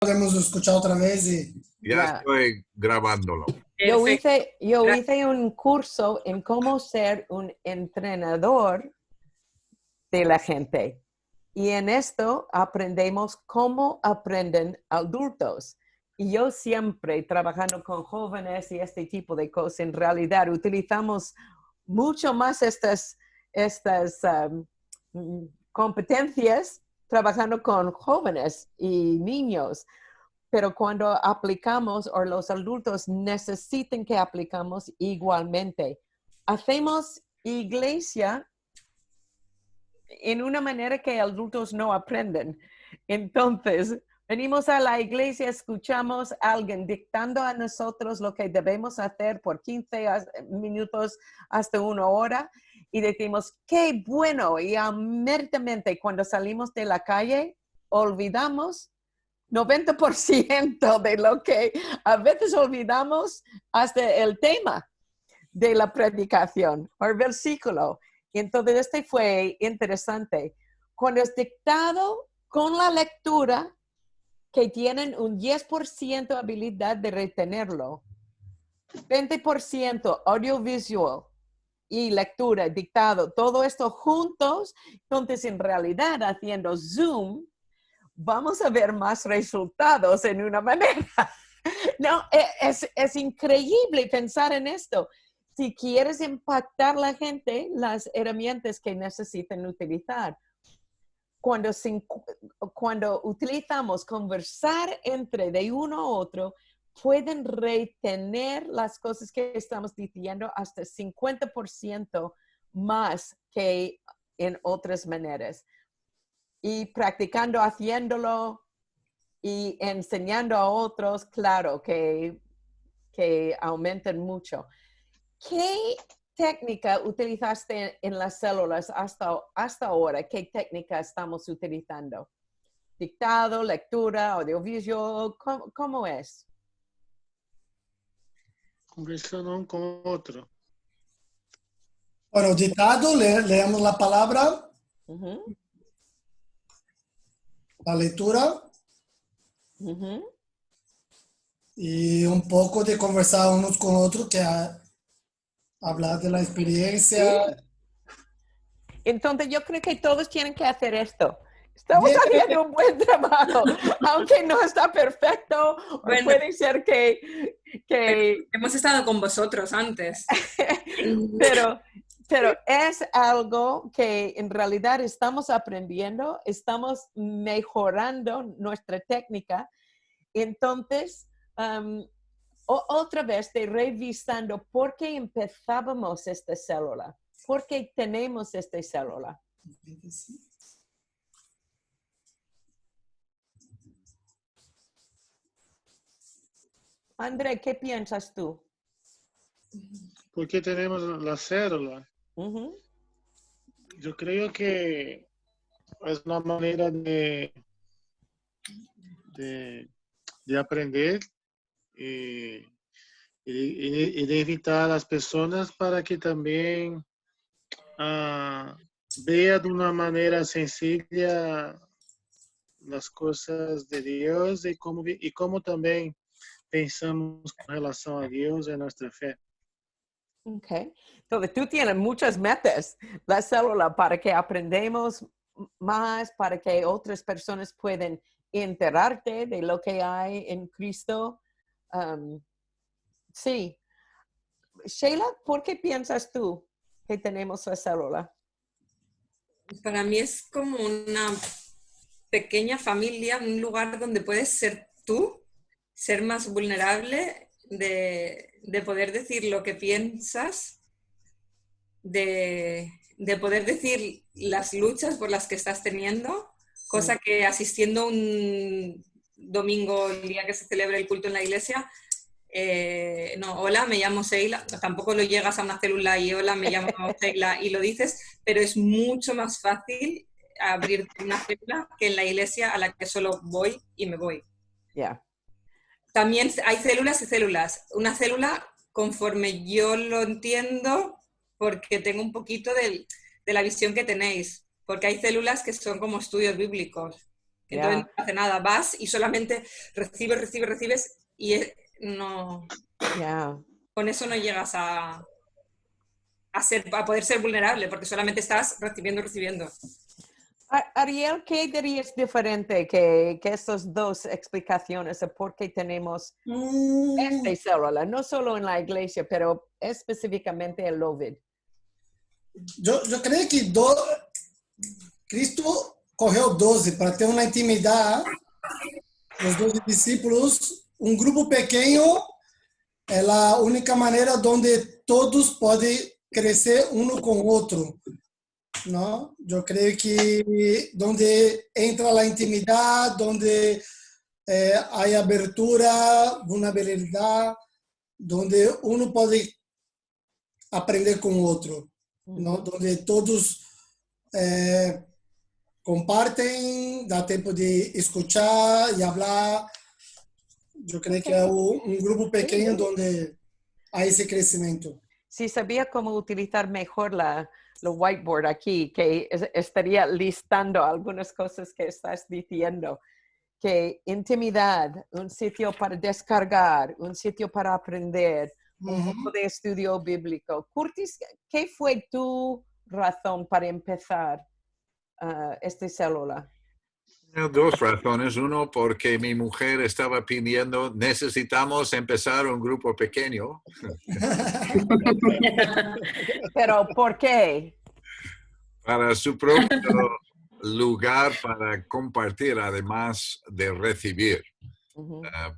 Podemos escuchar otra vez y Ya estoy grabándolo. Yo hice un curso en cómo ser un entrenador de la gente. Y en esto aprendemos cómo aprenden adultos. Y yo siempre trabajando con jóvenes y este tipo de cosas, en realidad utilizamos mucho más estas competencias trabajando con jóvenes y niños. Pero cuando aplicamos, o los adultos necesitan que aplicamos igualmente. Hacemos iglesia en una manera que adultos no aprenden. Entonces, venimos a la iglesia, escuchamos a alguien dictando a nosotros lo que debemos hacer por 15 minutos hasta 1 hora y decimos, qué bueno, y inmediatamente cuando salimos de la calle, olvidamos 90% de lo que a veces olvidamos hasta el tema de la predicación o el versículo. Y entonces este fue interesante. Cuando es dictado con la lectura, que tienen un 10% habilidad de retenerlo, 20% audiovisual y lectura, dictado, todo esto juntos, entonces en realidad haciendo Zoom, vamos a ver más resultados en una manera. No, es increíble pensar en esto. Si quieres impactar a la gente, las herramientas que necesitan utilizar. Cuando utilizamos conversar entre de uno a otro, pueden retener las cosas que estamos diciendo hasta 50% más que en otras maneras. Y practicando, haciéndolo y enseñando a otros, claro, que aumentan mucho. ¿Qué técnica utilizaste en las células hasta ahora? ¿Qué técnica estamos utilizando? ¿Dictado, lectura, audiovisual? ¿Cómo es? Conversando un con otro. bueno, dictado, leemos la palabra, la lectura y un poco de conversar unos con otros, que hablar de la experiencia. ¿Sí? Entonces yo creo que todos tienen que hacer esto. Estamos haciendo un buen trabajo, aunque no está perfecto, bueno, puede ser que... Hemos estado con vosotros antes. pero es algo que en realidad estamos aprendiendo, estamos mejorando nuestra técnica. Entonces, otra vez de revisando por qué empezábamos esta célula, por qué tenemos esta célula. André, ¿qué piensas tú? ¿Por qué tenemos la célula? Yo creo que es una manera de aprender y de invitar a las personas para que también vean de una manera sencilla las cosas de Dios y cómo también pensamos con relación a Dios y a nuestra fe. Ok. Entonces, tú tienes muchas metas, la célula, para que aprendamos más, para que otras personas puedan enterarte de lo que hay en Cristo. Sí. Sheila, ¿por qué piensas tú que tenemos la célula? Para mí es como una pequeña familia, un lugar donde puedes ser tú, ser más vulnerable, de poder decir lo que piensas, de poder decir las luchas por las que estás teniendo, cosa que asistiendo un domingo, el día que se celebra el culto en la iglesia, no, hola, me llamo Sheila, tampoco lo llegas a una célula y hola, me llamo Sheila y lo dices, pero es mucho más fácil abrir una célula que en la iglesia a la que solo voy y me voy. Yeah. También hay células y células. Una célula, conforme yo lo entiendo, porque tengo un poquito de la visión que tenéis, porque hay células que son como estudios bíblicos, Entonces no hace nada, vas y solamente recibes y no, con eso no llegas a poder ser vulnerable porque solamente estás recibiendo. Ariel, ¿qué dirías diferente que estas dos explicaciones de por qué tenemos esta célula? No solo en la iglesia, pero específicamente el COVID. Yo creo que Cristo cogió 12 para tener una intimidad, los 12 discípulos, un grupo pequeño es la única manera donde todos pueden crecer uno con otro. ¿No? Yo creo que donde entra la intimidad, donde hay abertura, vulnerabilidad, donde uno puede aprender con otro, ¿no? Donde todos comparten, da tiempo de escuchar y hablar. Yo creo que es un grupo pequeño donde hay ese crecimiento. Si sabía cómo utilizar mejor lo whiteboard aquí, que estaría listando algunas cosas que estás diciendo, que intimidad, un sitio para descargar, un sitio para aprender, un poco de estudio bíblico. Curtis, ¿qué fue tu razón para empezar esta célula? Dos razones. Uno, porque mi mujer estaba pidiendo, necesitamos empezar un grupo pequeño. ¿Pero por qué? Para su propio lugar para compartir, además de recibir.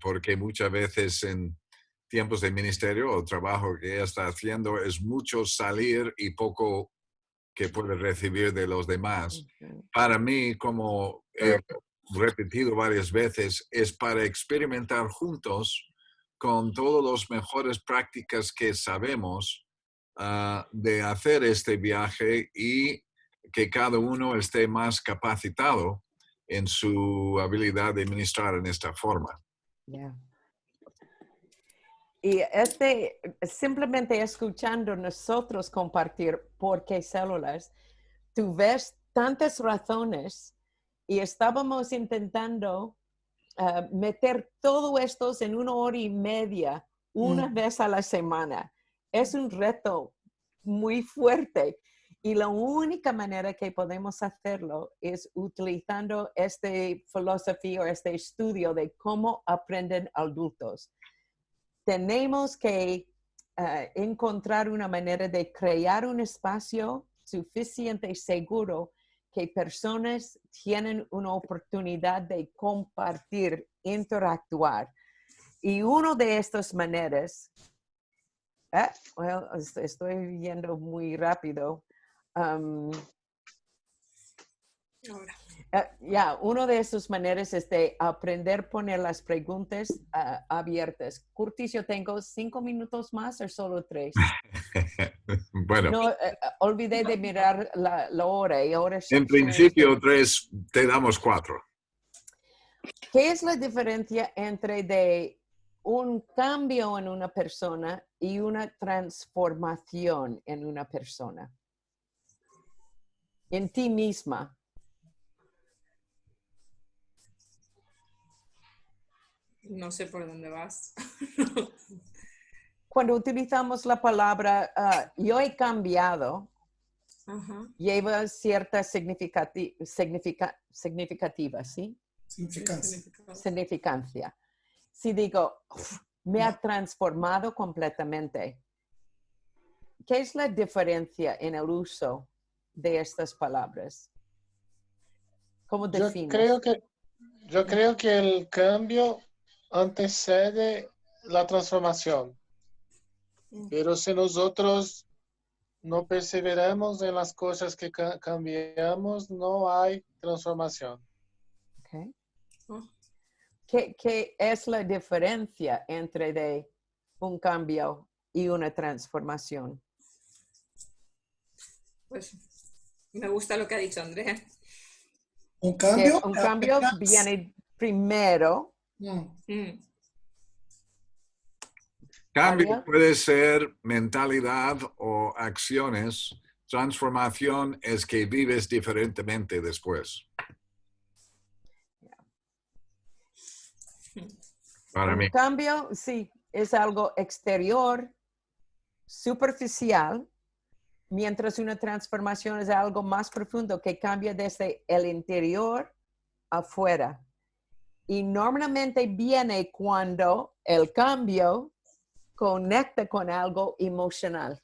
Porque muchas veces en tiempos de ministerio o trabajo que ella está haciendo es mucho salir y poco que puede recibir de los demás. Para mí, como he repetido varias veces, es para experimentar juntos con todas las mejores prácticas que sabemos de hacer este viaje y que cada uno esté más capacitado en su habilidad de ministrar en esta forma. Yeah. Y simplemente escuchando nosotros compartir por qué células, tú ves tantas razones y estábamos intentando meter todo esto en 1 hora y media, una vez a la semana. Es un reto muy fuerte y la única manera que podemos hacerlo es utilizando esta filosofía o este estudio de cómo aprenden adultos. Tenemos que encontrar una manera de crear un espacio suficiente seguro que personas tienen una oportunidad de compartir, interactuar. Y una de estas maneras, estoy yendo muy rápido. Una de esas maneras es de aprender a poner las preguntas abiertas. Curtis, yo tengo 5 minutos más o solo 3. Bueno. No, olvidé de mirar la hora y ahora... En principio 3, te damos 4. ¿Qué es la diferencia entre de un cambio en una persona y una transformación en una persona? En ti misma. No sé por dónde vas. Cuando utilizamos la palabra yo he cambiado, lleva cierta significativa, ¿sí? Significancia. Si digo, me ha transformado completamente, ¿qué es la diferencia en el uso de estas palabras? ¿Cómo defines? Yo creo que el cambio antecede la transformación. Pero si nosotros no perseveramos en las cosas que cambiamos, no hay transformación. Okay. ¿Qué es la diferencia entre de un cambio y una transformación? Pues me gusta lo que ha dicho Andrés. Un cambio. Un cambio viene primero. Cambio puede ser mentalidad o acciones. Transformación es que vives diferentemente después. Para mí. Un cambio, sí, es algo exterior, superficial, mientras una transformación es algo más profundo que cambia desde el interior afuera. Y normalmente viene cuando el cambio conecta con algo emocional.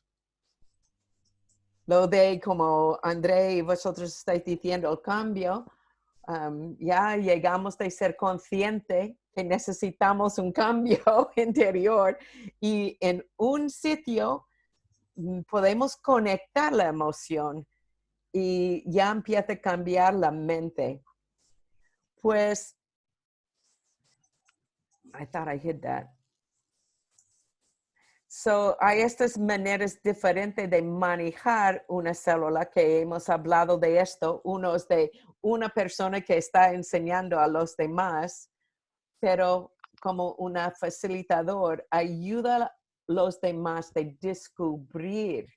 Lo de, como André y vosotros estáis diciendo, el cambio, ya llegamos de ser consciente que necesitamos un cambio interior y en un sitio podemos conectar la emoción y ya empieza a cambiar la mente. Pues, I thought I hid that. So, hay estas maneras diferentes de manejar una célula que hemos hablado de esto. Uno es de una persona que está enseñando a los demás, pero como una facilitador ayuda a los demás de descubrir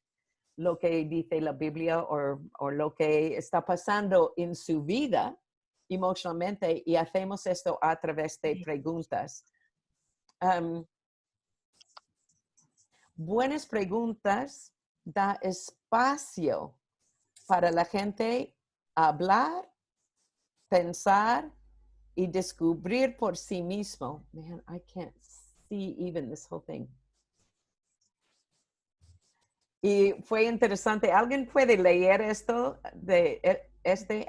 lo que dice la Biblia o lo que está pasando en su vida emocionalmente, y hacemos esto a través de preguntas. Buenas preguntas da espacio para la gente hablar, pensar y descubrir por sí mismo. Man, I can't see even this whole thing. Y fue interesante. ¿Alguien puede leer esto?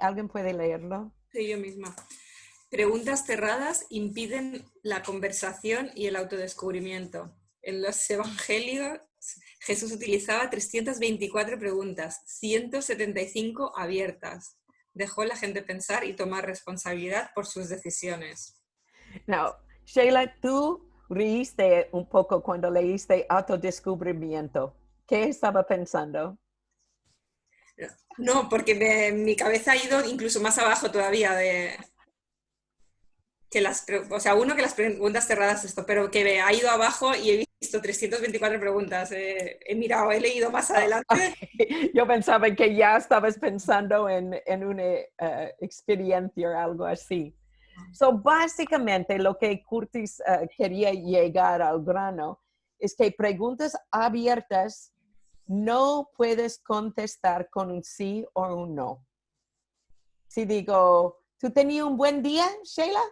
¿Alguien puede leerlo? Sí, yo misma. Preguntas cerradas impiden la conversación y el autodescubrimiento. En los evangelios, Jesús utilizaba 324 preguntas, 175 abiertas. Dejó a la gente pensar y tomar responsabilidad por sus decisiones. Now, Sheila, tú reíste un poco cuando leíste autodescubrimiento. ¿Qué estaba pensando? No, porque mi cabeza ha ido incluso más abajo todavía que las preguntas cerradas esto, pero que ha ido abajo y he visto 324 preguntas. He mirado, he leído más adelante. Okay. Yo pensaba que ya estabas pensando en una experiencia o algo así. So, básicamente lo que Curtis quería llegar al grano es que preguntas abiertas no puedes contestar con un sí o un no. Si digo, ¿tú tenías un buen día, Sheila?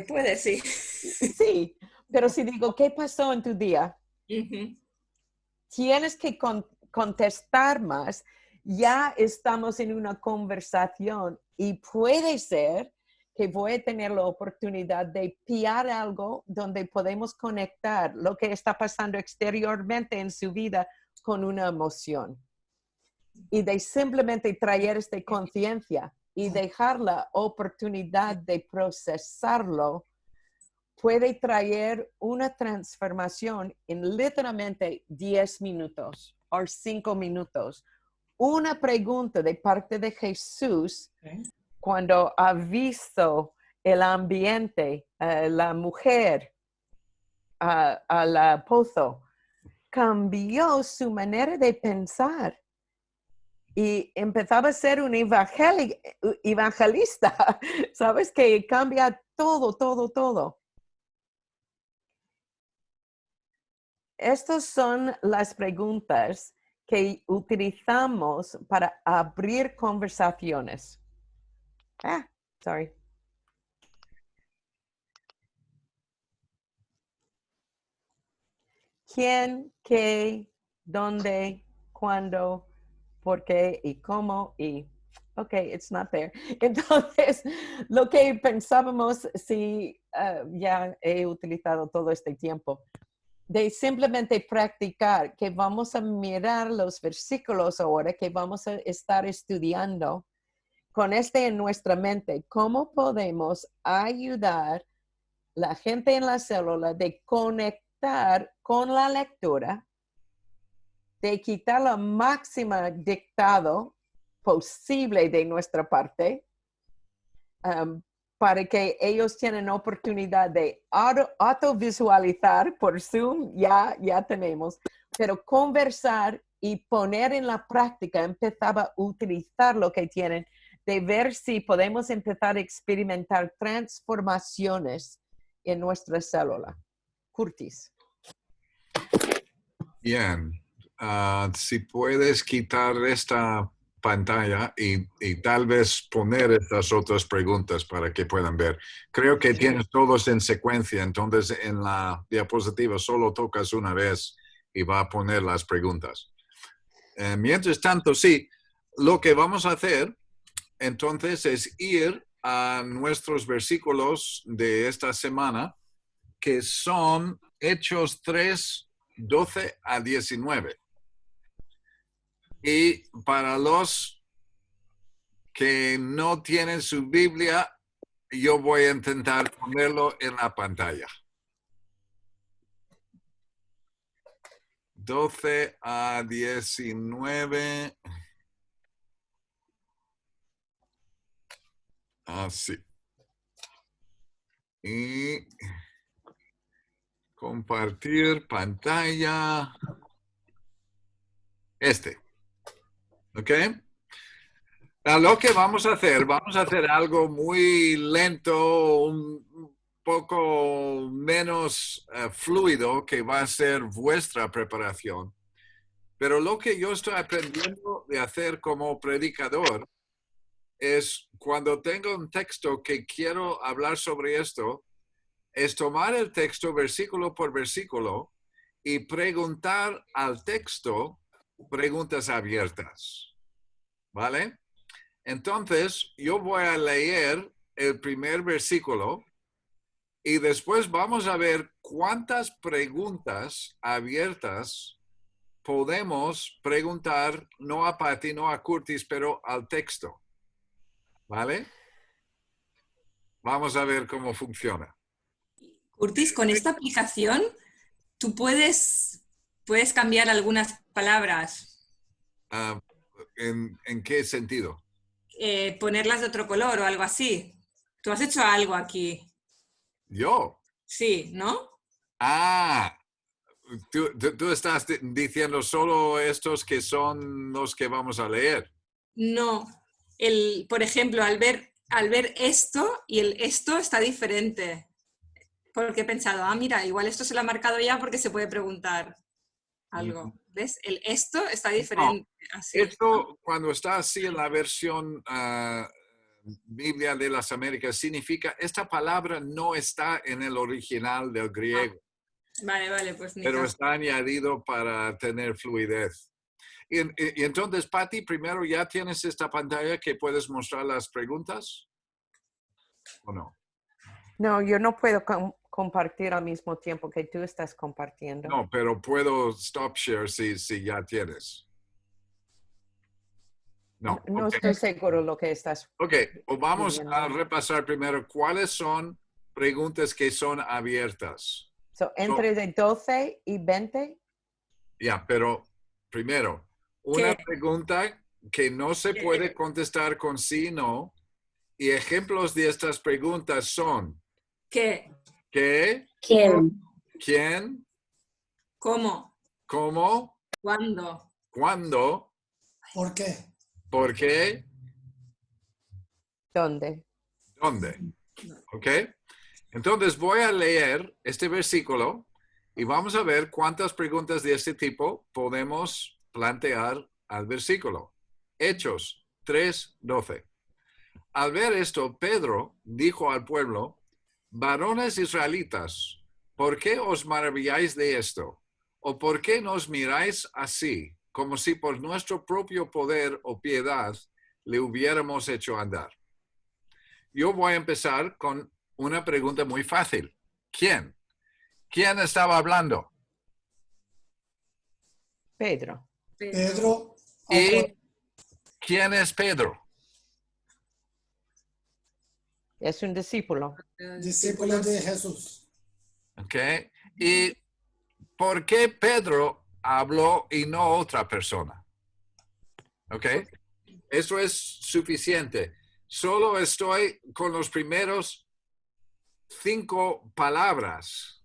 Puede, sí. Sí, pero si digo, ¿qué pasó en tu día? Tienes que contestar más. Ya estamos en una conversación y puede ser que voy a tener la oportunidad de pillar algo donde podemos conectar lo que está pasando exteriormente en su vida con una emoción. Y de simplemente traer esta conciencia y dejar la oportunidad de procesarlo, puede traer una transformación en literalmente 10 minutos o 5 minutos. Una pregunta de parte de Jesús, cuando ha visto el ambiente, la mujer al pozo, cambió su manera de pensar y empezaba a ser un evangelista, ¿sabes? Que cambia todo. Estas son las preguntas que utilizamos para abrir conversaciones. Sorry. ¿Quién, qué, dónde, cuándo, por qué y cómo y... Ok, it's not there. Entonces, lo que pensábamos, si ya he utilizado todo este tiempo, de simplemente practicar, que vamos a mirar los versículos ahora, que vamos a estar estudiando con en nuestra mente, cómo podemos ayudar la gente en la célula de conectar con la lectura, de quitar la máxima dictado posible de nuestra parte, para que ellos tienen oportunidad de autovisualizar por Zoom, ya tenemos, pero conversar y poner en la práctica, empezaba a utilizar lo que tienen de ver si podemos empezar a experimentar transformaciones en nuestra célula. Curtis. Bien. Si puedes quitar esta pantalla y tal vez poner estas otras preguntas para que puedan ver. Creo que tienes todos en secuencia, entonces en la diapositiva solo tocas una vez y va a poner las preguntas. Mientras tanto, sí, lo que vamos a hacer entonces es ir a nuestros versículos de esta semana, que son Hechos 3, 12 a 19. Y para los que no tienen su Biblia, yo voy a intentar ponerlo en la pantalla. 12 a 19. Así. Y compartir pantalla. ¿Ok? Lo que vamos a hacer algo muy lento, un poco menos fluido, que va a ser vuestra preparación. Pero lo que yo estoy aprendiendo de hacer como predicador es, cuando tengo un texto que quiero hablar sobre esto, es tomar el texto versículo por versículo y preguntar al texto preguntas abiertas. ¿Vale? Entonces, yo voy a leer el primer versículo y después vamos a ver cuántas preguntas abiertas podemos preguntar, no a Patty, no a Curtis, pero al texto. ¿Vale? Vamos a ver cómo funciona. Curtis, con esta aplicación, tú puedes cambiar algunas palabras. ¿En qué sentido? Ponerlas de otro color o algo así. Tú has hecho algo aquí. ¿Yo? Sí, ¿no? Tú estás diciendo solo estos que son los que vamos a leer. No. Por ejemplo, al ver esto y el esto está diferente. Porque he pensado, mira, igual esto se lo ha marcado ya porque se puede preguntar algo. ¿Ves? El esto está diferente. No, así. esto, cuando está así en la versión Biblia de las Américas, significa esta palabra no está en el original del griego. Vale, pues ni pero caso. está añadido para tener fluidez. Y entonces, Patty, primero, ¿ya tienes esta pantalla que puedes mostrar las preguntas? ¿O no? No, yo no puedo compartir al mismo tiempo que tú estás compartiendo. No, pero puedo stop share si ya tienes. No. No Okay. estoy seguro lo que estás. Ok, vamos Bien, a ¿no? repasar primero cuáles son preguntas que son abiertas. Entre de 12 y 20. Ya, pero primero, una ¿Qué? pregunta que no se puede contestar con sí, no. Y ejemplos de estas preguntas son: ¿Qué? ¿qué? ¿Quién? ¿Quién? ¿Cómo? ¿Cómo? ¿Cuándo? ¿Cuándo? ¿Por qué? ¿Por qué? ¿Dónde? ¿Dónde? ¿Ok? Entonces voy a leer este versículo y vamos a ver cuántas preguntas de este tipo podemos plantear al versículo. Hechos 3:12. Al ver esto, Pedro dijo al pueblo: varones israelitas, ¿por qué os maravilláis de esto? ¿O por qué nos miráis así, como si por nuestro propio poder o piedad le hubiéramos hecho andar? Yo voy a empezar con una pregunta muy fácil. ¿Quién? ¿Quién estaba hablando? Pedro. Pedro. ¿Y quién es Pedro? Es un discípulo. Discípulo de Jesús. ¿Ok? ¿Y por qué Pedro habló y no otra persona? ¿Ok? Eso es suficiente. Solo estoy con los primeros 5 palabras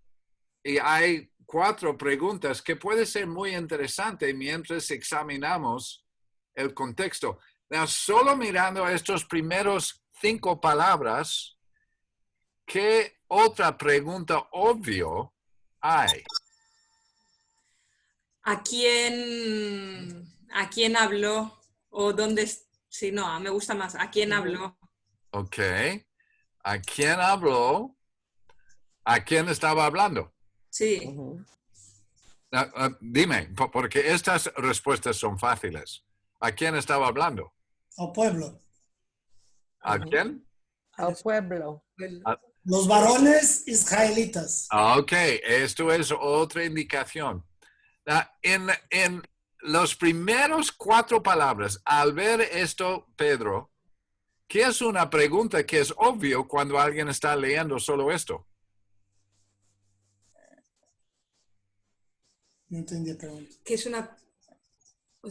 y hay 4 preguntas que puede ser muy interesante mientras examinamos el contexto. Now, solo mirando estos primeros 5 palabras, ¿qué otra pregunta obvio hay? ¿A quién habló? ¿O dónde? Sí, no, me gusta más. ¿A quién habló? Ok. ¿A quién habló? ¿A quién estaba hablando? Sí. Dime, porque estas respuestas son fáciles. ¿A quién estaba hablando? Al pueblo. ¿A quién? Al pueblo. Los varones israelitas. Ok, esto es otra indicación. En los primeros 4 palabras, al ver esto, Pedro, ¿qué es una pregunta que es obvio cuando alguien está leyendo solo esto? No entendí la pregunta. ¿Qué es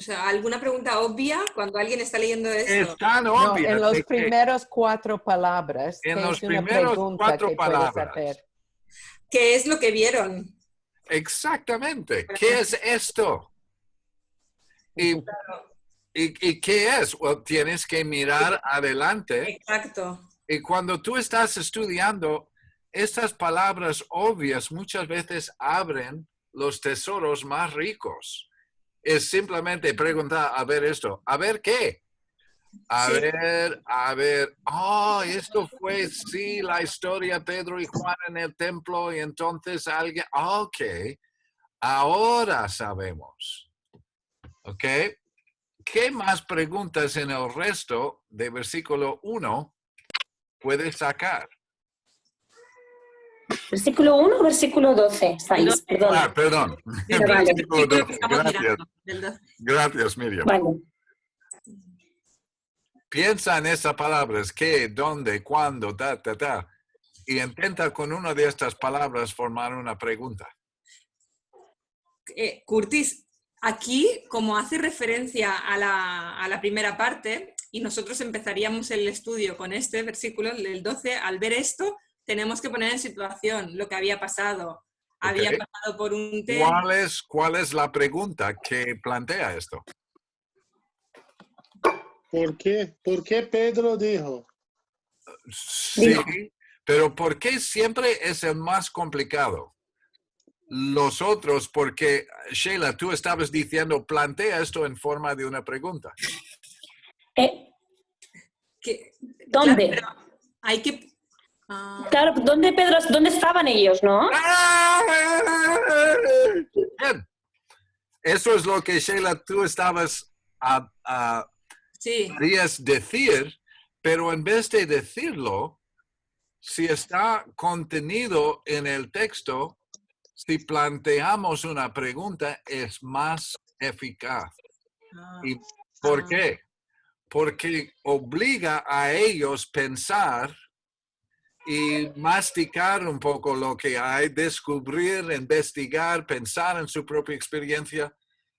alguna pregunta obvia cuando alguien está leyendo esto? Es tan No, obvia. en los de que primeros 4 palabras, en que los es una primeros pregunta 4 que puedes palabras. hacer. ¿Qué es lo que vieron? Exactamente. ¿Qué es esto? ¿Y qué es? Well, tienes que mirar adelante. Exacto. Y cuando tú estás estudiando, estas palabras obvias muchas veces abren los tesoros más ricos. Es simplemente preguntar, a ver esto, a ver qué. A ver, esto fue, sí, la historia Pedro y Juan en el templo y entonces alguien, ok, ahora sabemos. Ok, ¿qué más preguntas en el resto de versículo 1 puedes sacar? ¿Versículo 1 o versículo 12? Estáis, perdón. Perdón. Vale. Versículo 12. Estamos Gracias. mirando, del 12. Gracias, Miriam. Vale. Piensa en estas palabras, qué, dónde, cuándo, y intenta con una de estas palabras formar una pregunta. Curtis, aquí, como hace referencia a la primera parte, y nosotros empezaríamos el estudio con este versículo, el 12, al ver esto, tenemos que poner en situación lo que había pasado. Había Ok. pasado por un tema. ¿Cuál es la pregunta que plantea esto? ¿Por qué Pedro dijo? Sí, Dijo. pero ¿por qué siempre es el más complicado? Los otros, porque, Sheila, tú estabas diciendo, plantea esto en forma de una pregunta. ¿Dónde? Claro, pero hay que... Claro, ¿dónde estaban ellos, no? Bien. Eso es lo que, Sheila, tú estabas Sí. querías decir, pero en vez de decirlo, si está contenido en el texto, si planteamos una pregunta, es más eficaz. ¿Y por qué? Porque obliga a ellos pensar y masticar un poco lo que hay, descubrir, investigar, pensar en su propia experiencia.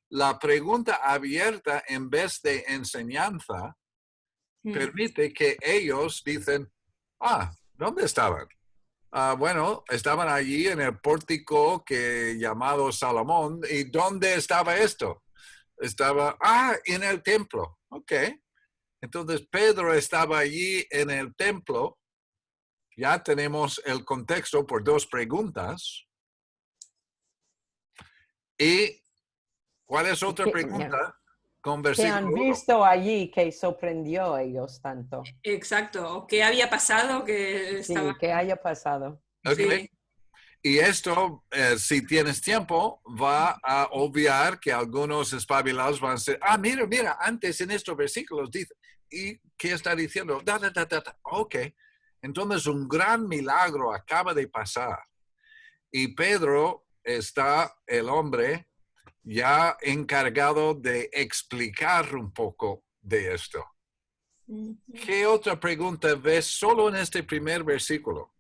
La pregunta abierta en vez de enseñanza permite que ellos dicen, ¿dónde estaban? Bueno, estaban allí en el pórtico llamado Salomón. ¿Y dónde estaba esto? Estaba, en el templo. Ok. Entonces Pedro estaba allí en el templo. Ya tenemos el contexto por 2 preguntas. ¿Y cuál es otra pregunta? Con ¿Qué versículo han 1. visto allí que sorprendió a ellos tanto? Exacto. ¿Qué había pasado? Sí, que haya pasado. Okay. Sí. Y esto, si tienes tiempo, va a obviar que algunos espabilados van a decir, mira, antes en estos versículos dice, ¿y qué está diciendo? Ok. Entonces, un gran milagro acaba de pasar. Y Pedro está, el hombre, ya encargado de explicar un poco de esto. ¿Qué otra pregunta ves solo en este primer versículo?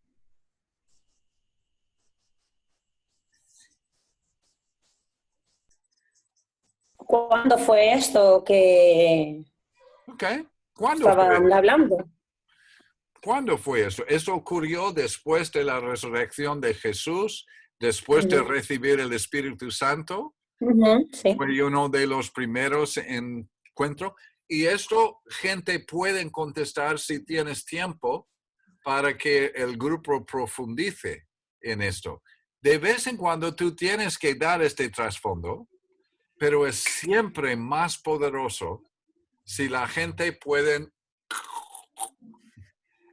¿Cuándo fue esto que ¿Cuándo estaban fue? hablando? ¿Cuándo fue eso? Eso ocurrió después de la resurrección de Jesús, después de recibir el Espíritu Santo. Sí. Fue uno de los primeros encuentros. Y esto, gente, pueden contestar si tienes tiempo para que el grupo profundice en esto. De vez en cuando tú tienes que dar este trasfondo, pero es siempre más poderoso si la gente puede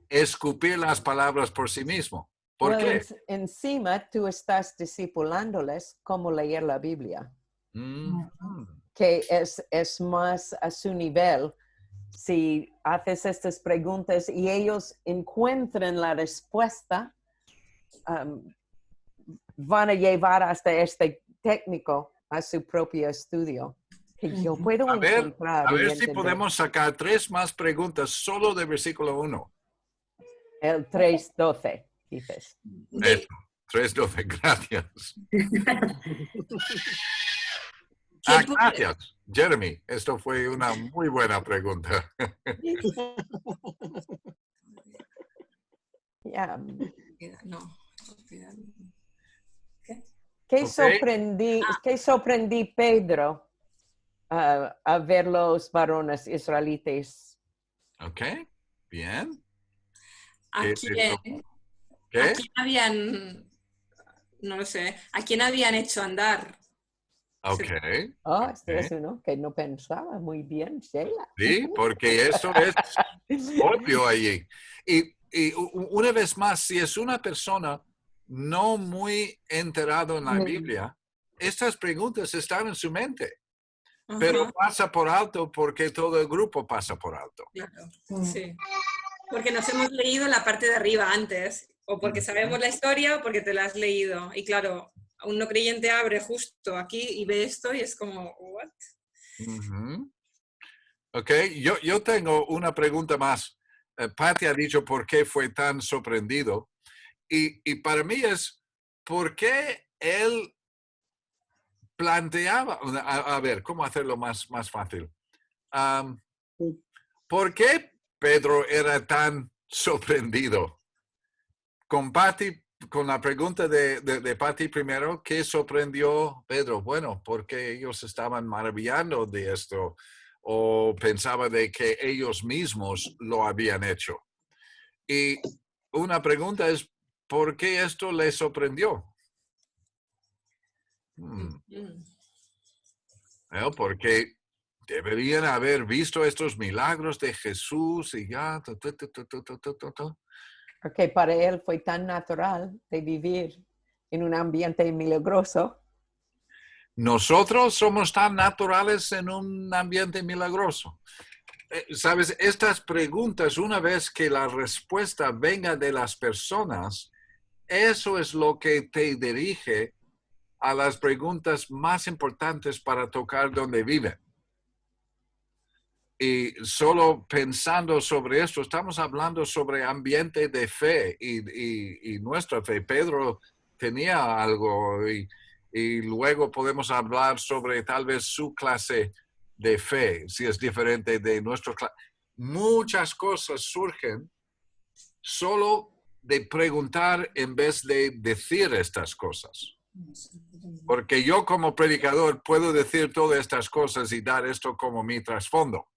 escupir las palabras por sí mismo. ¿Por qué? Encima tú estás discipulándoles cómo leer la Biblia, Mm-hmm. que es más a su nivel. Si haces estas preguntas y ellos encuentran la respuesta, van a llevar hasta este técnico a su propio estudio. Que yo puedo A ver encontrar y si entender. podemos sacar 3 más preguntas solo de versículo 1. El 3:12, dices. Eso, 3:12, gracias. Gracias, Jeremy. Esto fue una muy buena pregunta. Yeah. No. ¿Qué Ok. sorprendí Pedro a ver los varones israelitas? Ok, bien. ¿A ¿Qué? quién habían, no lo sé, a quién habían hecho andar? Ok. Oh, ok. este es uno que no pensaba muy bien, Sheila. Sí, porque eso es obvio allí. Y una vez más, si es una persona no muy enterado en la Biblia, estas preguntas están en su mente, pero pasa por alto porque todo el grupo pasa por alto. Claro, sí. Porque nos hemos leído la parte de arriba antes, o porque sabemos la historia o porque te la has leído. Y claro, un no creyente abre justo aquí y ve esto y es como, ¿what? Ujú. Ok, yo tengo una pregunta más. Patty ha dicho por qué fue tan sorprendido. Y para mí es, ¿por qué él planteaba, a ver, ¿cómo hacerlo más fácil? ¿Por qué Pedro era tan sorprendido? Con la pregunta de Patty primero, ¿qué sorprendió Pedro? Bueno, porque ellos estaban maravillando de esto o pensaba de que ellos mismos lo habían hecho. Y una pregunta es, ¿por qué esto les sorprendió? Porque deberían haber visto estos milagros de Jesús y ya. Porque para él fue tan natural de vivir en un ambiente milagroso. Nosotros somos tan naturales en un ambiente milagroso. Sabes, estas preguntas, una vez que la respuesta venga de las personas, eso es lo que te dirige a las preguntas más importantes para tocar donde viven. Y solo pensando sobre esto, estamos hablando sobre ambiente de fe y nuestra fe. Pedro tenía algo y luego podemos hablar sobre tal vez su clase de fe, si es diferente de nuestra clase. Muchas cosas surgen solo de preguntar en vez de decir estas cosas. Porque yo como predicador puedo decir todas estas cosas y dar esto como mi trasfondo.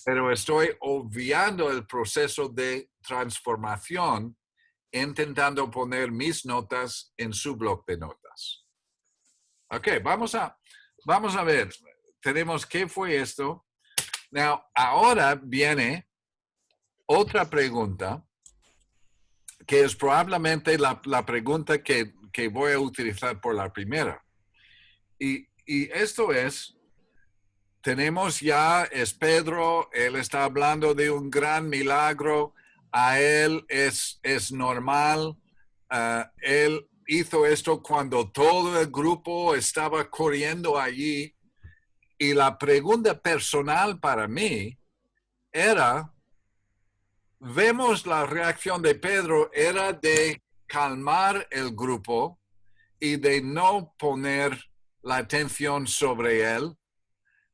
Pero estoy obviando el proceso de transformación intentando poner mis notas en su bloc de notas. Ok, vamos a ver. Tenemos qué fue esto. Now, ahora viene otra pregunta que es probablemente la pregunta que voy a utilizar por la primera. Y esto es, tenemos ya, es Pedro, él está hablando de un gran milagro, a él es normal, él hizo esto cuando todo el grupo estaba corriendo allí. Y la pregunta personal para mí era, vemos la reacción de Pedro era de calmar el grupo y de no poner la atención sobre él.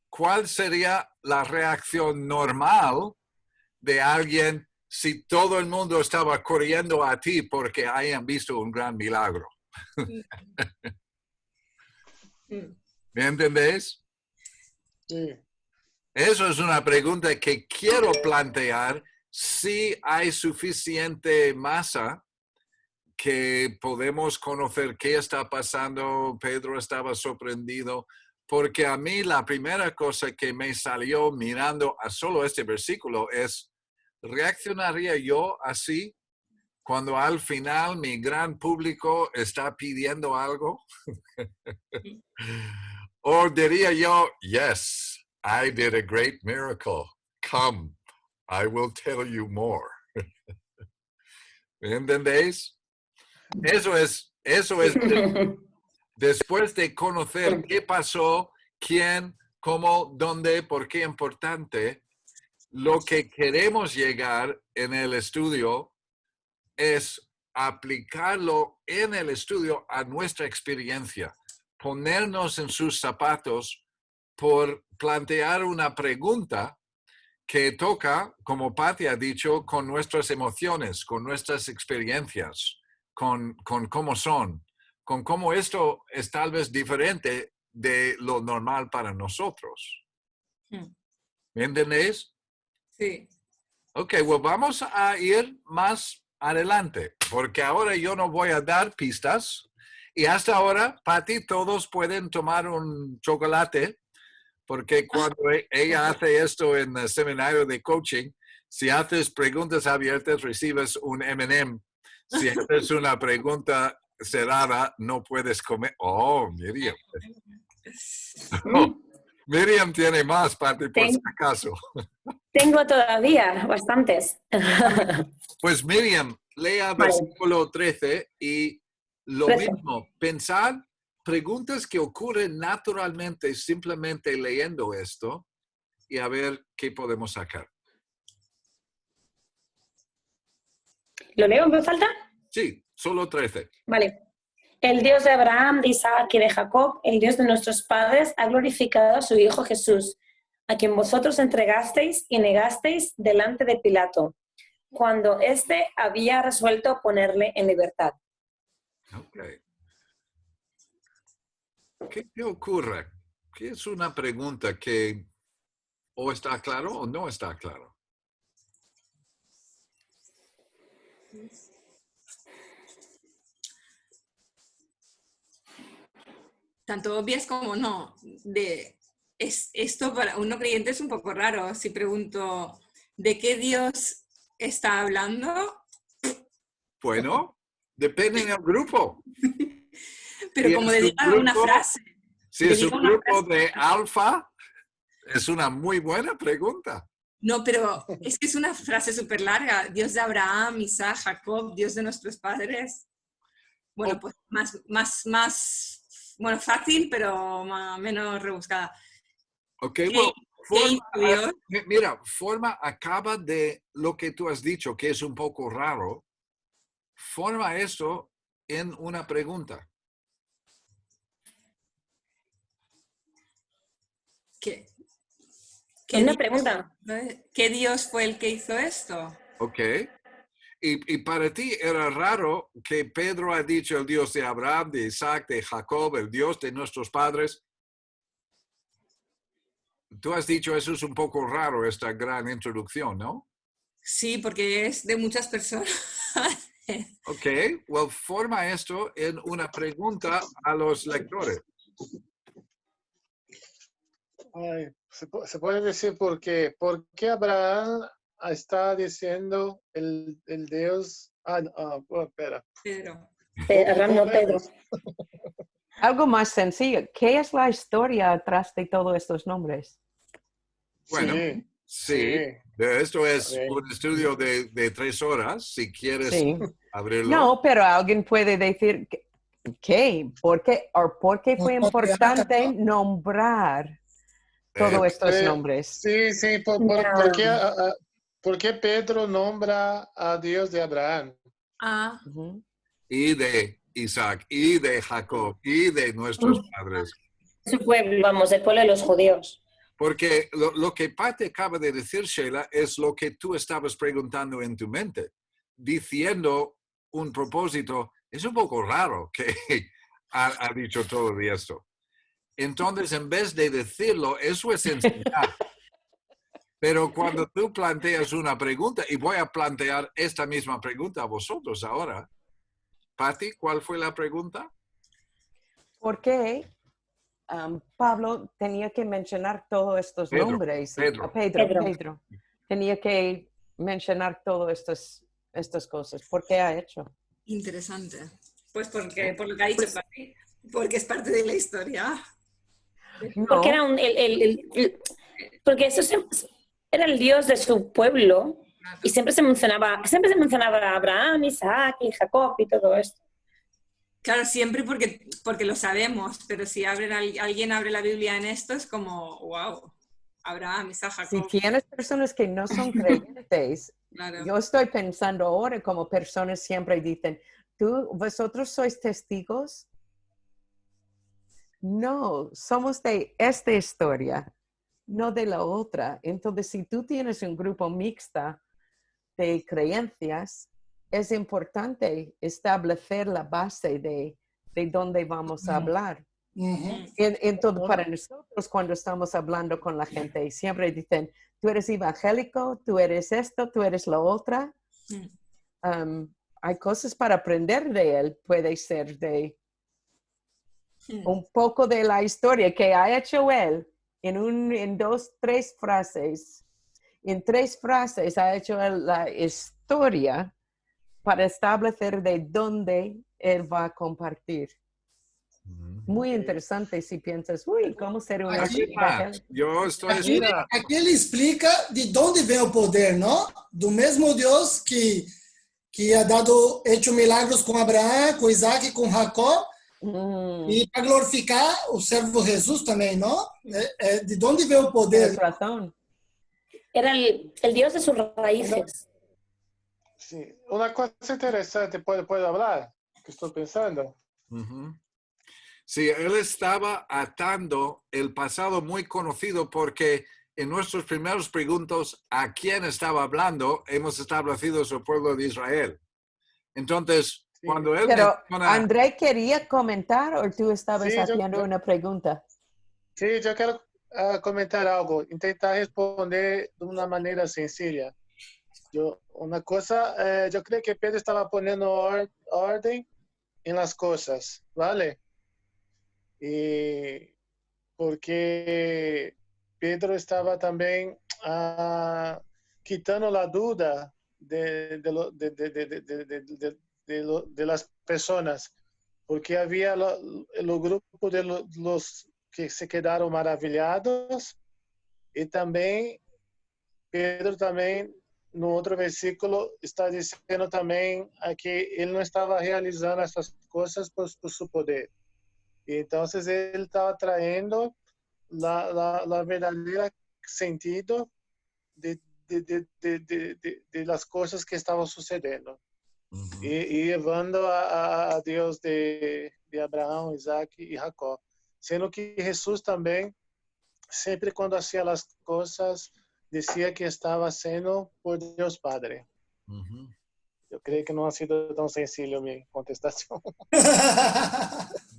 ¿Cuál sería la reacción normal de alguien si todo el mundo estaba corriendo a ti porque hayan visto un gran milagro? ¿Me entendéis? Sí. Eso es una pregunta que quiero plantear. Si hay suficiente masa que podemos conocer qué está pasando. Pedro estaba sorprendido, porque a mí la primera cosa que me salió mirando a solo este versículo es, ¿reaccionaría yo así cuando al final mi gran público está pidiendo algo? ¿O diría yo, yes, I did a great miracle. Come, I will tell you more. ¿Entendéis? Eso es después de conocer qué pasó, quién, cómo, dónde, por qué importante, lo que queremos llegar en el estudio es aplicarlo en el estudio a nuestra experiencia, ponernos en sus zapatos por plantear una pregunta que toca, como Patti ha dicho, con nuestras emociones, con nuestras experiencias, con cómo son, con cómo esto es tal vez diferente de lo normal para nosotros. ¿Me entendéis? Sí. Ok, well, vamos a ir más adelante, porque ahora yo no voy a dar pistas. Y hasta ahora, Patti, todos pueden tomar un chocolate, porque cuando ella hace esto en el seminario de coaching, si haces preguntas abiertas, recibes un M&M. Si haces una pregunta cerrada, no puedes comer. Oh, Miriam. Oh, Miriam tiene más, Patti, por si acaso. Tengo todavía bastantes. Pues Miriam, lea versículo 13 y lo 13. mismo, pensad preguntas que ocurren naturalmente simplemente leyendo esto y a ver qué podemos sacar. ¿Lo leo en voz alta? Sí, solo 13. Vale. El Dios de Abraham, de Isaac y de Jacob, el Dios de nuestros padres, ha glorificado a su Hijo Jesús, a quien vosotros entregasteis y negasteis delante de Pilato, cuando éste había resuelto ponerle en libertad. Okay. ¿Qué ocurre? ¿Qué es una pregunta que o está claro o no está claro? Tanto obvias como no. Esto para uno creyente es un poco raro. Si pregunto, ¿de qué Dios está hablando? Bueno, depende del grupo. Pero Si como es un dedica una grupo- frase. Si es dedica un una grupo frase. de alfa, es una muy buena pregunta. No, pero es que es una frase súper larga. Dios de Abraham, Isaac, Jacob, Dios de nuestros padres. Bueno, pues más, bueno, fácil, pero menos rebuscada. Ok, ¿Qué well, hizo Dios? mira, forma acaba de lo que tú has dicho, que es un poco raro, forma eso en una pregunta. Una pregunta. ¿Qué Dios fue el que hizo esto? Ok. Y para ti era raro que Pedro ha dicho el Dios de Abraham, de Isaac, de Jacob, el Dios de nuestros padres. Tú has dicho eso es un poco raro, esta gran introducción, ¿no? Sí, porque es de muchas personas. Ok, well, forma esto en una pregunta a los lectores. Ay, se puede decir por qué. ¿Por qué Abraham está diciendo el Dios? Espera. Pedro. Abraham, no Pedro. Algo más sencillo. ¿Qué es la historia atrás de todos estos nombres? Bueno, sí. Esto es Sí. un estudio de 3 horas, si quieres Sí. abrirlo. No, pero alguien puede decir ¿qué? ¿Por qué fue importante nombrar todos estos nombres? Sí, ¿por qué Pedro nombra a Dios de Abraham? Ujú. Y de Isaac, y de Jacob, y de nuestros padres. Su pueblo, vamos, el pueblo de los judíos. Porque lo que Patti acaba de decir, Sheila, es lo que tú estabas preguntando en tu mente, diciendo un propósito. Es un poco raro que ha dicho todo esto. Entonces, en vez de decirlo, eso es enseñar. Pero cuando tú planteas una pregunta, y voy a plantear esta misma pregunta a vosotros ahora. Patti, ¿cuál fue la pregunta? ¿Por qué Pablo tenía que mencionar todos estos nombres? Pedro. Tenía que mencionar todas estas cosas. ¿Por qué ha hecho? Interesante. Pues porque, por lo que ha dicho Patti, porque es parte de la historia. No. Porque era porque era el Dios de su pueblo y siempre se mencionaba a Abraham, Isaac y Jacob y todo esto. Claro, siempre porque lo sabemos, pero si alguien abre la Biblia en esto es como, wow, Abraham, Isaac, Jacob. Si tienes personas que no son creyentes, Claro. yo estoy pensando ahora como personas siempre dicen, ¿vosotros sois testigos? No, somos de esta historia, no de la otra. Entonces, si tú tienes un grupo mixta de creencias, es importante establecer la base de dónde vamos a hablar. Entonces, para nosotros, cuando estamos hablando con la gente, siempre dicen, tú eres evangélico, tú eres esto, tú eres la otra. Hay cosas para aprender de él, puede ser de un poco de la historia que ha hecho él en 2, 3 frases. En 3 frases ha hecho él la historia para establecer de dónde él va a compartir. Muy interesante si piensas, uy, ¿cómo ser un evangélico? Yo estoy... Aquí ele explica de dónde vem o poder, ¿no? Do mesmo Deus que ha hecho milagros com Abraão, com Isaac e com Jacó, e para glorificar o servo Jesus também, ¿no? De dónde vem o poder? Era el Dios de sus raíces. Sí, una cosa interesante, ¿puedo hablar? Que estoy pensando. Sí, él estaba atando el pasado muy conocido porque en nuestros primeros preguntas a quién estaba hablando, hemos establecido su pueblo de Israel. Entonces, cuando él Pero, menciona... ¿André quería comentar o tú estabas haciendo una pregunta? Sí, yo quiero comentar algo, intentar responder de una manera sencilla. Una cosa, yo creo que Pedro estaba poniendo orden en las cosas, ¿vale? Y porque Pedro estaba también quitando la duda de las personas, porque había el grupo de los que se quedaron maravillados, y también Pedro también en otro versículo está diciendo también que él no estaba realizando estas cosas por su poder. Y entonces él estaba trayendo la verdadera sentido de las cosas que estaban sucediendo. Y llevando a Dios de Abraham, Isaac y Jacob. Sendo que Jesús también, siempre cuando hacía las cosas, decía que estaba haciendo por Dios Padre. Yo creo que no ha sido tan sencillo mi contestación.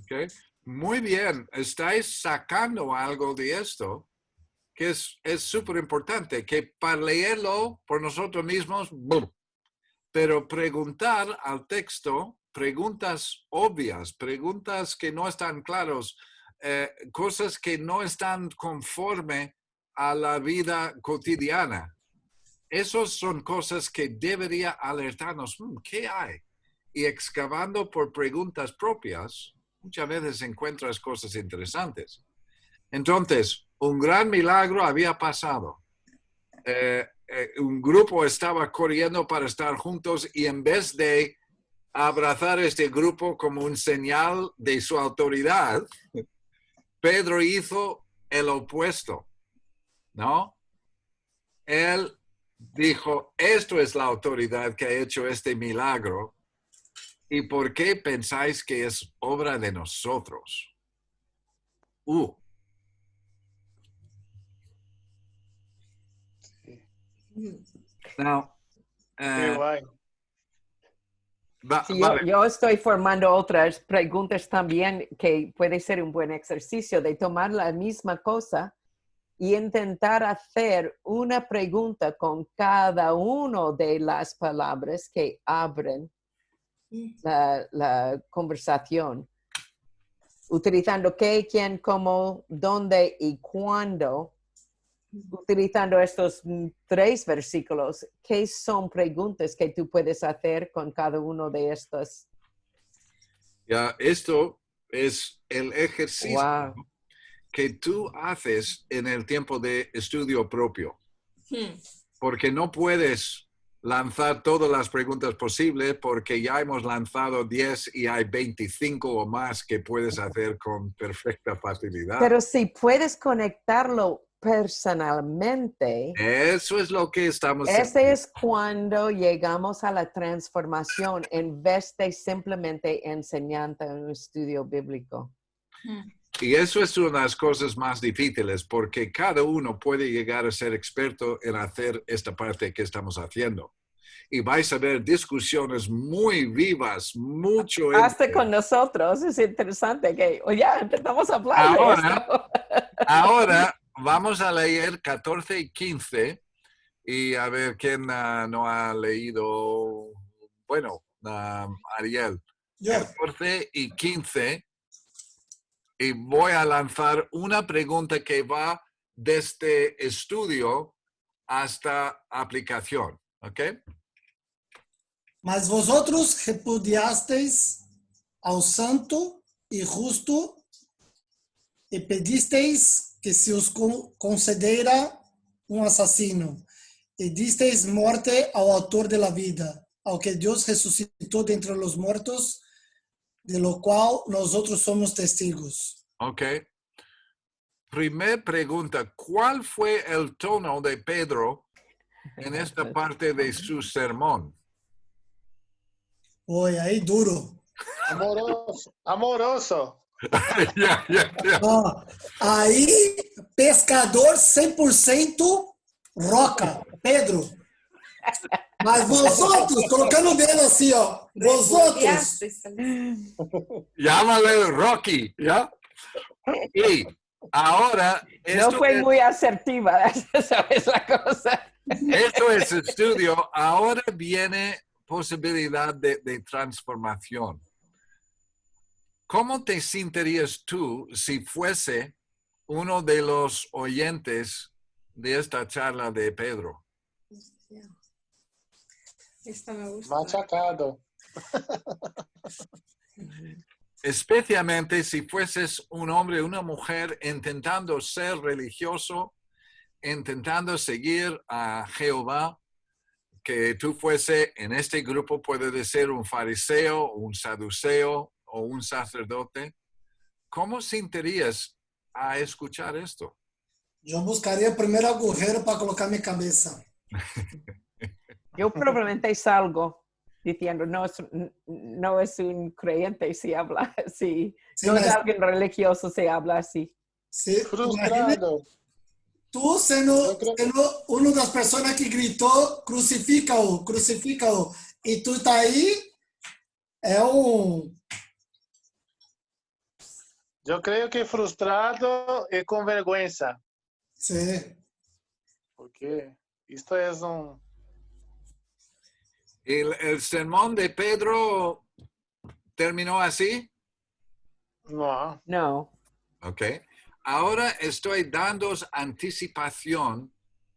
Okay. Muy bien, estáis sacando algo de esto que es súper importante, que para leerlo por nosotros mismos, pero preguntar al texto preguntas obvias, preguntas que no están claros, cosas que no están conforme a la vida cotidiana. Esas son cosas que debería alertarnos. ¿Qué hay? Y excavando por preguntas propias, muchas veces encuentras cosas interesantes. Entonces, un gran milagro había pasado. Un grupo estaba corriendo para estar juntos y en vez de abrazar este grupo como un señal de su autoridad, Pedro hizo el opuesto, ¿no? Él dijo, esto es la autoridad que ha hecho este milagro. ¿Y por qué pensáis que es obra de nosotros? Now, sí, yo estoy formando otras preguntas también que puede ser un buen ejercicio de tomar la misma cosa y intentar hacer una pregunta con cada una de las palabras que abren la conversación, utilizando qué, quién, cómo, dónde y cuándo. Utilizando estos 3 versículos, ¿qué son preguntas que tú puedes hacer con cada uno de estos? Ya, esto es el ejercicio Wow. que tú haces en el tiempo de estudio propio. Porque no puedes lanzar todas las preguntas posibles porque ya hemos lanzado 10 y hay 25 o más que puedes hacer con perfecta facilidad. Pero si puedes conectarlo personalmente, Eso es lo que estamos ese haciendo. es cuando llegamos a la transformación en vez de simplemente enseñanza en un estudio bíblico. Y eso es una de las cosas más difíciles porque cada uno puede llegar a ser experto en hacer esta parte que estamos haciendo. Y vais a ver discusiones muy vivas, mucho. Hasta con nosotros, es interesante que ya empezamos a hablar de esto. Ahora vamos a leer 14 y 15 y a ver quién no ha leído. Bueno, Ariel. Yo. 14 y 15. Y voy a lanzar una pregunta que va desde estudio hasta aplicación. ¿Ok? Mas vosotros repudiasteis ao santo e justo e pedisteis que se os concedera um assassino e disteis morte ao autor de la vida, ao que Deus resucitou dentre los mortos, de lo cual nosotros somos testigos. Ok. Primer pregunta, ¿cuál fue el tono de Pedro en esta parte de su sermón? Oi, aí duro. Amoroso. Amoroso. Ya. Ó, aí, pescador 100% roca, Pedro. Mas vosotros, colocando o dedo assim, ó. Vosotros. Llámale Rocky, ¿ya? Y ahora, No fue muy asertiva, esa es la cosa. esto es estudio, ahora viene posibilidad de transformación. ¿Cómo te sentirías tú si fuese uno de los oyentes de esta charla de Pedro? Esta me gusta. Machacado. Especialmente si fueses un hombre o una mujer intentando ser religioso, intentando seguir a Jehová, que tú fuese en este grupo, puede ser un fariseo, un saduceo o un sacerdote. ¿Cómo sentirías a escuchar esto? Eu buscaria o primeiro agujero para colocar minha cabeça. Yo probablemente salgo diciendo, no es un creyente si habla así. Sí, No es mas- alguien religioso si habla así. Se, Frustrado. tu sendo uma das pessoas que gritou, crucifica-o, crucifica-o, e tu tá aí, é Yo creo que frustrado y con vergüenza. Sí. Porque esto es un... ¿El sermón de Pedro terminó así? No. No. Ok. Ahora estoy dando anticipación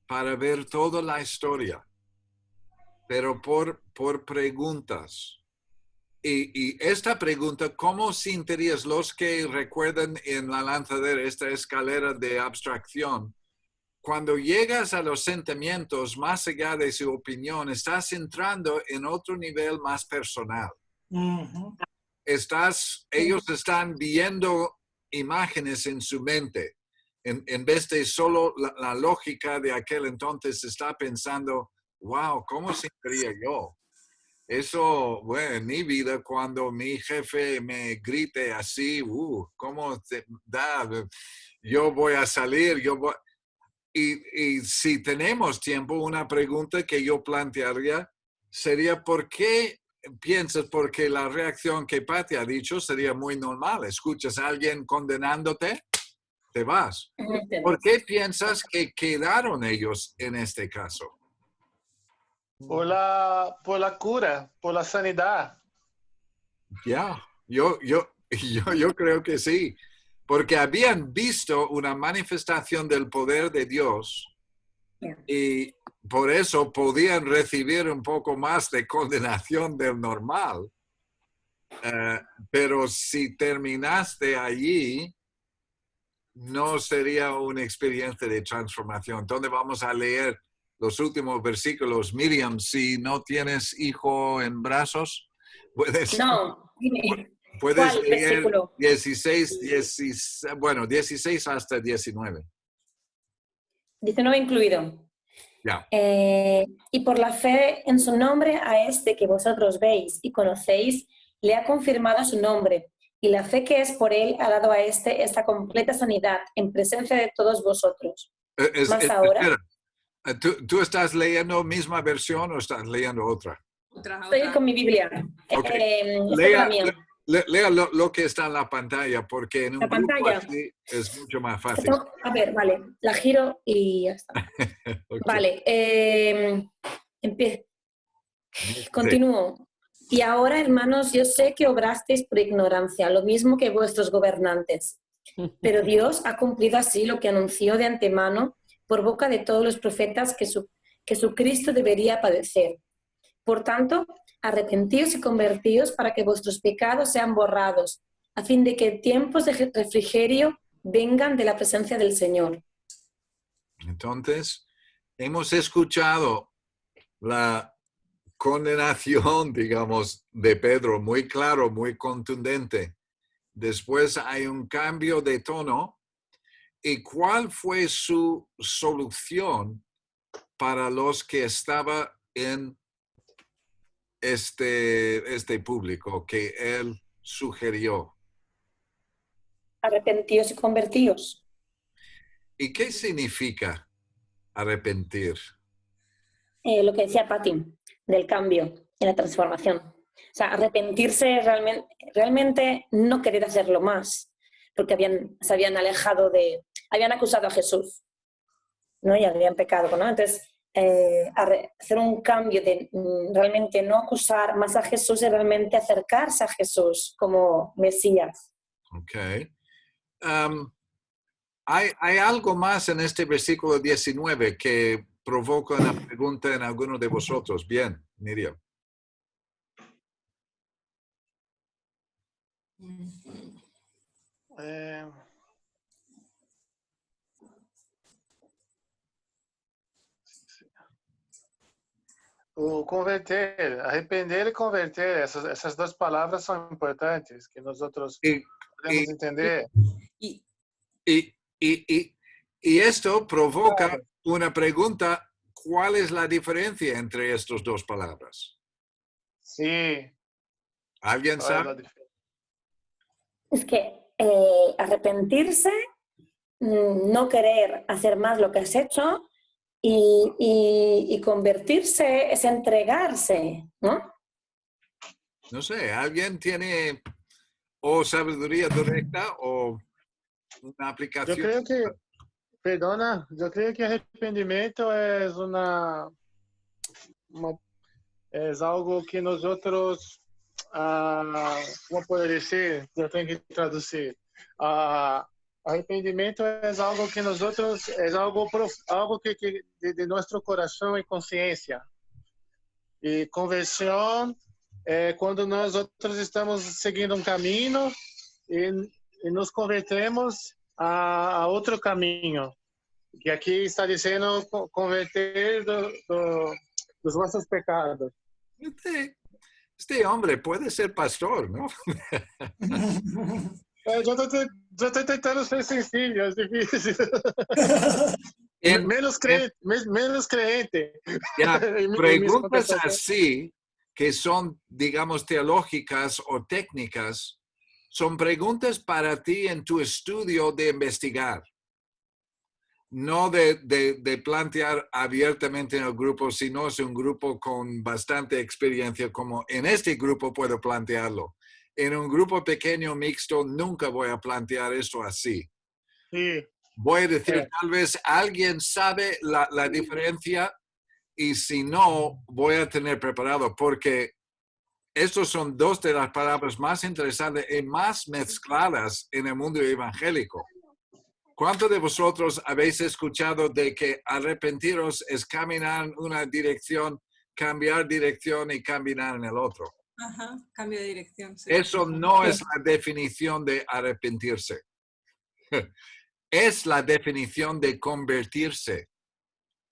para ver toda la historia, pero por preguntas. Y esta pregunta, ¿cómo sentirías los que recuerdan en la lanzadera esta escalera de abstracción? Cuando llegas a los sentimientos, más allá de su opinión, estás entrando en otro nivel más personal. Uhum. Ellos están viendo imágenes en su mente. En vez de solo la lógica de aquel entonces, está pensando, wow, ¿cómo sentiría yo? Eso, bueno, en mi vida, cuando mi jefe me grite así, ¿cómo te da? Yo voy a salir, Y si tenemos tiempo, una pregunta que yo plantearía sería, ¿por qué piensas? Porque la reacción que Pati ha dicho sería muy normal. Escuchas a alguien condenándote, te vas. ¿Por qué piensas que quedaron ellos en este caso? Por la cura, por la sanidad. Ya, yo creo que sí, porque habían visto una manifestación del poder de Dios y por eso podían recibir un poco más de condenación del normal. Pero si terminaste allí, no sería una experiencia de transformación. ¿Dónde vamos a leer los últimos versículos? Miriam, si no tienes hijo en brazos, puedes... No, dime. Puedes ¿Cuál leer versículo? 16 hasta 19. 19 incluido. Ya. Y por la fe en su nombre a este que vosotros veis y conocéis, le ha confirmado su nombre. Y la fe que es por él ha dado a este esta completa sanidad en presencia de todos vosotros. Más ahora. Espera, ¿tú estás leyendo misma versión o estás leyendo otra? Estoy con mi Biblia. Okay. Lea lo que está en la pantalla, porque en un grupo así es mucho más fácil. A ver, vale, la giro y ya está. Okay. Vale, continúo. Y ahora, hermanos, yo sé que obrasteis por ignorancia, lo mismo que vuestros gobernantes. Pero Dios ha cumplido así lo que anunció de antemano por boca de todos los profetas que Jesucristo debería padecer. Por tanto, arrepentíos y convertíos para que vuestros pecados sean borrados, a fin de que tiempos de refrigerio vengan de la presencia del Señor. Entonces, hemos escuchado la condenación, digamos, de Pedro, muy claro, muy contundente. Después hay un cambio de tono. ¿Y cuál fue su solución para los que estaban en este público que él sugirió? Arrepentíos y convertíos. ¿Y qué significa arrepentir? Lo que decía Patti, del cambio y la transformación. O sea, arrepentirse realmente no querer hacerlo más, porque se habían alejado habían acusado a Jesús, ¿no? Y habían pecado, ¿no? Entonces, hacer un cambio de realmente no acusar más a Jesús y realmente acercarse a Jesús como Mesías. Ok. Hay algo más en este versículo 19 que provoca una pregunta en alguno de vosotros. Bien, Miriam. O converter, arrepender y converter, esas dos palabras son importantes, que nosotros podemos entender. Y esto provoca una pregunta, ¿cuál es la diferencia entre estas dos palabras? Sí. ¿Alguien sabe? Es que arrepentirse, no querer hacer más lo que has hecho, y convertirse es entregarse, ¿no? No sé, ¿alguien tiene o sabiduría directa o una aplicación? Yo creo que, yo creo que arrepentimiento es es algo que nosotros, ¿cómo puedo decir? Yo tengo que traducir. Arrepentimiento es algo que nosotros, es algo que de nuestro corazón y conciencia. Y conversión cuando nosotros estamos siguiendo un camino y nos convertemos a otro camino. Que aquí está diciendo converter los nuestros pecados. Este hombre puede ser pastor, ¿no? Yo estoy tentando ser sencillo, es difícil. Menos creyente. Ya, preguntas así, que son, digamos, teológicas o técnicas, son preguntas para ti en tu estudio de investigar. No de plantear abiertamente en el grupo, sino es un grupo con bastante experiencia, como en este grupo puedo plantearlo. En un grupo pequeño, mixto, nunca voy a plantear esto así. Sí. Voy a decir, tal vez alguien sabe la diferencia y si no, voy a tener preparado porque estos son dos de las palabras más interesantes y más mezcladas en el mundo evangélico. ¿Cuántos de vosotros habéis escuchado de que arrepentiros es caminar en una dirección, cambiar dirección y caminar en el otro? Ajá, cambio de dirección. Sí. Eso no es la definición de arrepentirse. Es la definición de convertirse.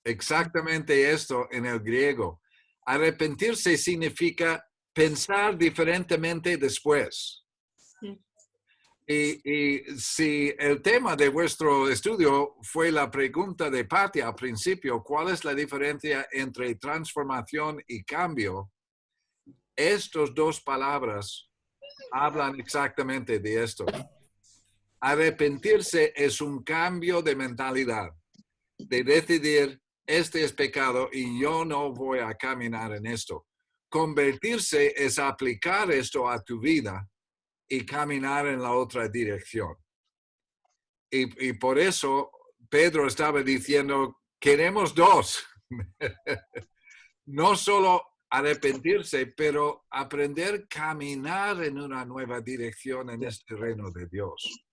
Exactamente esto en el griego. Arrepentirse significa pensar diferentemente después. Y si el tema de vuestro estudio fue la pregunta de Patti al principio, ¿cuál es la diferencia entre transformación y cambio? Estas dos palabras hablan exactamente de esto. Arrepentirse es un cambio de mentalidad, de decidir, este es pecado y yo no voy a caminar en esto. Convertirse es aplicar esto a tu vida y caminar en la otra dirección. Y por eso Pedro estaba diciendo, queremos dos. No solo arrepentirse, pero aprender a caminar en una nueva dirección en este reino de Dios.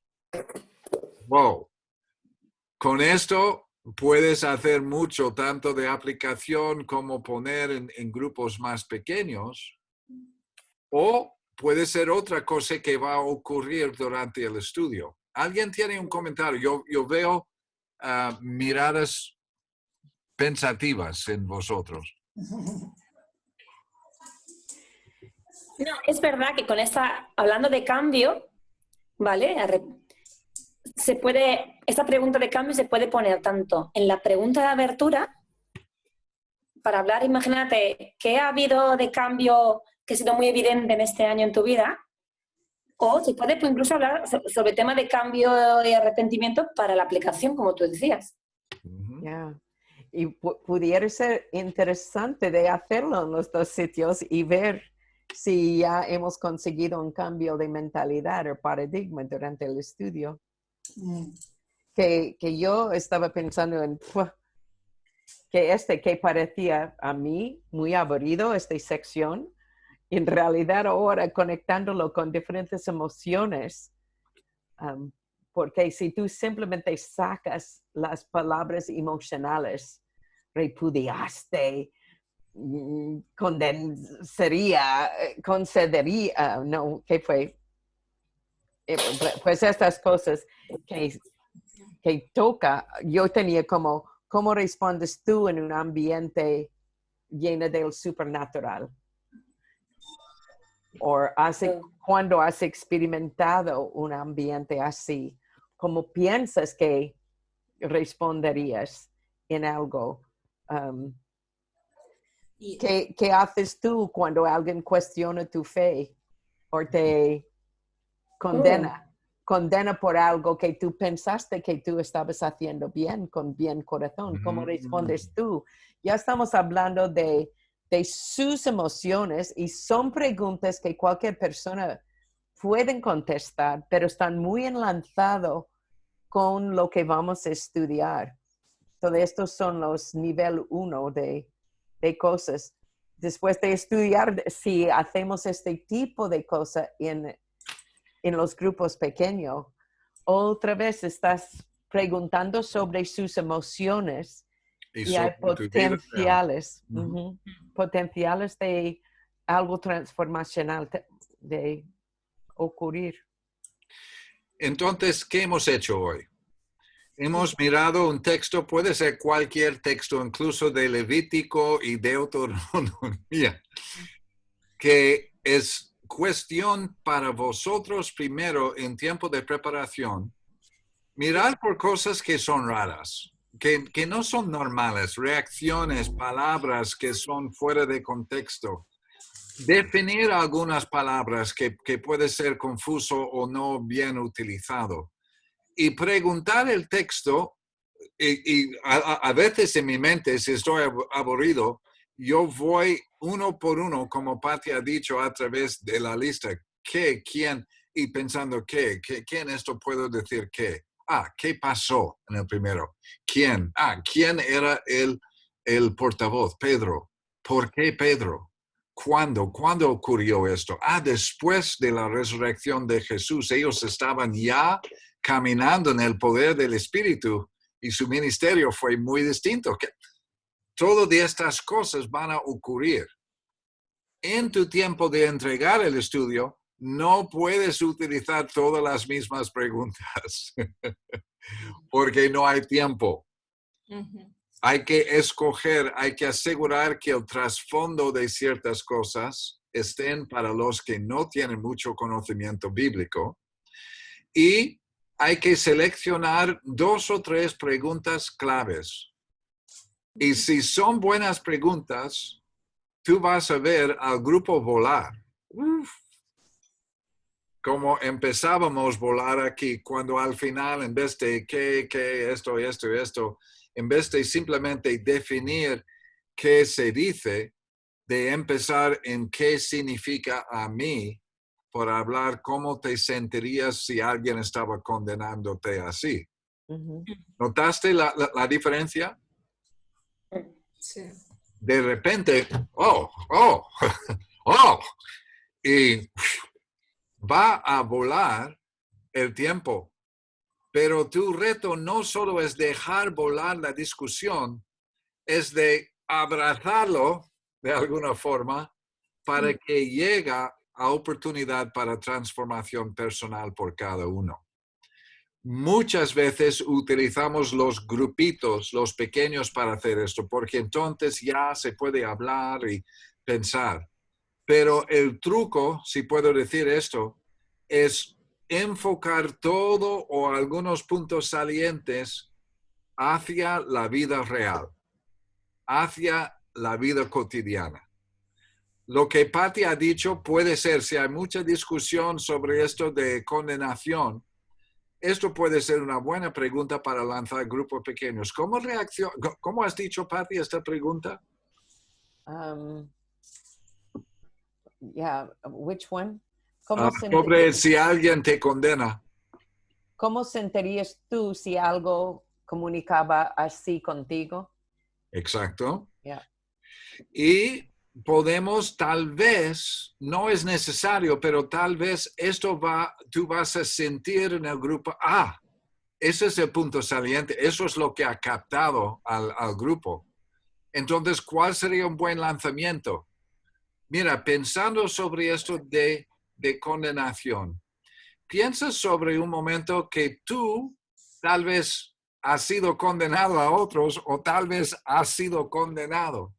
Wow. Con esto puedes hacer mucho, tanto de aplicación como poner en grupos más pequeños, o puede ser otra cosa que va a ocurrir durante el estudio. ¿Alguien tiene un comentario? Yo veo miradas pensativas en vosotros. No, es verdad que con hablando de cambio, ¿vale? Esta pregunta de cambio se puede poner tanto en la pregunta de abertura, para hablar, imagínate, ¿qué ha habido de cambio que ha sido muy evidente en este año en tu vida? O se puede incluso hablar sobre el tema de cambio y arrepentimiento para la aplicación, como tú decías. Yeah. Y pudiera ser interesante de hacerlo en los dos sitios y ver si ya hemos conseguido un cambio de mentalidad o paradigma durante el estudio. Que yo estaba pensando en que parecía a mí muy aburrido, esta sección, en realidad ahora conectándolo con diferentes emociones, porque si tú simplemente sacas las palabras emocionales, repudiaste, concedería, no, ¿qué fue? Pues estas cosas que toca, yo tenía como, ¿cómo respondes tú en un ambiente lleno del supernatural? O cuando has experimentado un ambiente así, ¿cómo piensas que responderías en algo? ¿Qué haces tú cuando alguien cuestiona tu fe o te condena por algo que tú pensaste que tú estabas haciendo bien, con bien corazón? ¿Cómo respondes tú? Ya estamos hablando de sus emociones y son preguntas que cualquier persona puede contestar, pero están muy enlazados con lo que vamos a estudiar. Todos estos son los nivel 1 de cosas. Después de estudiar, si hacemos este tipo de cosas en los grupos pequeños, otra vez estás preguntando sobre sus emociones y hay potenciales, potenciales de algo transformacional de ocurrir. Entonces, ¿qué hemos hecho hoy? Hemos mirado un texto, puede ser cualquier texto, incluso de Levítico y Deuteronomía, que es cuestión para vosotros primero en tiempo de preparación, mirar por cosas que son raras, que no son normales, reacciones, palabras que son fuera de contexto. Definir algunas palabras que puede ser confuso o no bien utilizado. Y preguntar el texto, y a veces en mi mente, si estoy aburrido, yo voy uno por uno, como Patti ha dicho, a través de la lista. ¿Qué? ¿Quién? Y pensando, ¿qué en esto puedo decir qué? ¿Qué pasó en el primero? ¿Quién? ¿Quién era el portavoz? Pedro. ¿Por qué Pedro? ¿Cuándo? ¿Cuándo ocurrió esto? Después de la resurrección de Jesús. Ellos estaban ya caminando en el poder del Espíritu y su ministerio fue muy distinto. Todas estas cosas van a ocurrir. En tu tiempo de entregar el estudio, no puedes utilizar todas las mismas preguntas porque no hay tiempo. Ujú. Hay que escoger, hay que asegurar que el trasfondo de ciertas cosas estén para los que no tienen mucho conocimiento bíblico. Y hay que seleccionar 2 o 3 preguntas claves. Y si son buenas preguntas, tú vas a ver al grupo volar. Como empezábamos a volar aquí, cuando al final, en vez de qué, esto, en vez de simplemente definir qué se dice, de empezar en qué significa a mí, por hablar cómo te sentirías si alguien estaba condenándote así. Ujú. ¿Notaste la diferencia? Sí. De repente, y va a volar el tiempo. Pero tu reto no solo es dejar volar la discusión, es de abrazarlo de alguna forma para que llegue a oportunidad para transformación personal por cada uno. Muchas veces utilizamos los grupitos, los pequeños para hacer esto, porque entonces ya se puede hablar y pensar. Pero el truco, si puedo decir esto, es enfocar todo o algunos puntos salientes hacia la vida real, hacia la vida cotidiana. Lo que Patty ha dicho puede ser, si hay mucha discusión sobre esto de condenación, esto puede ser una buena pregunta para lanzar grupos pequeños. ¿Cómo has dicho, Patty, esta pregunta? Which one? Sobre si alguien te condena. ¿Cómo sentirías tú si algo comunicaba así contigo? Exacto. Yeah. Y podemos, tal vez, no es necesario, pero tal vez tú vas a sentir en el grupo, ese es el punto saliente, eso es lo que ha captado al grupo. Entonces, ¿cuál sería un buen lanzamiento? Mira, pensando sobre esto de condenación, piensa sobre un momento que tú tal vez has sido condenado a otros o tal vez has sido condenado.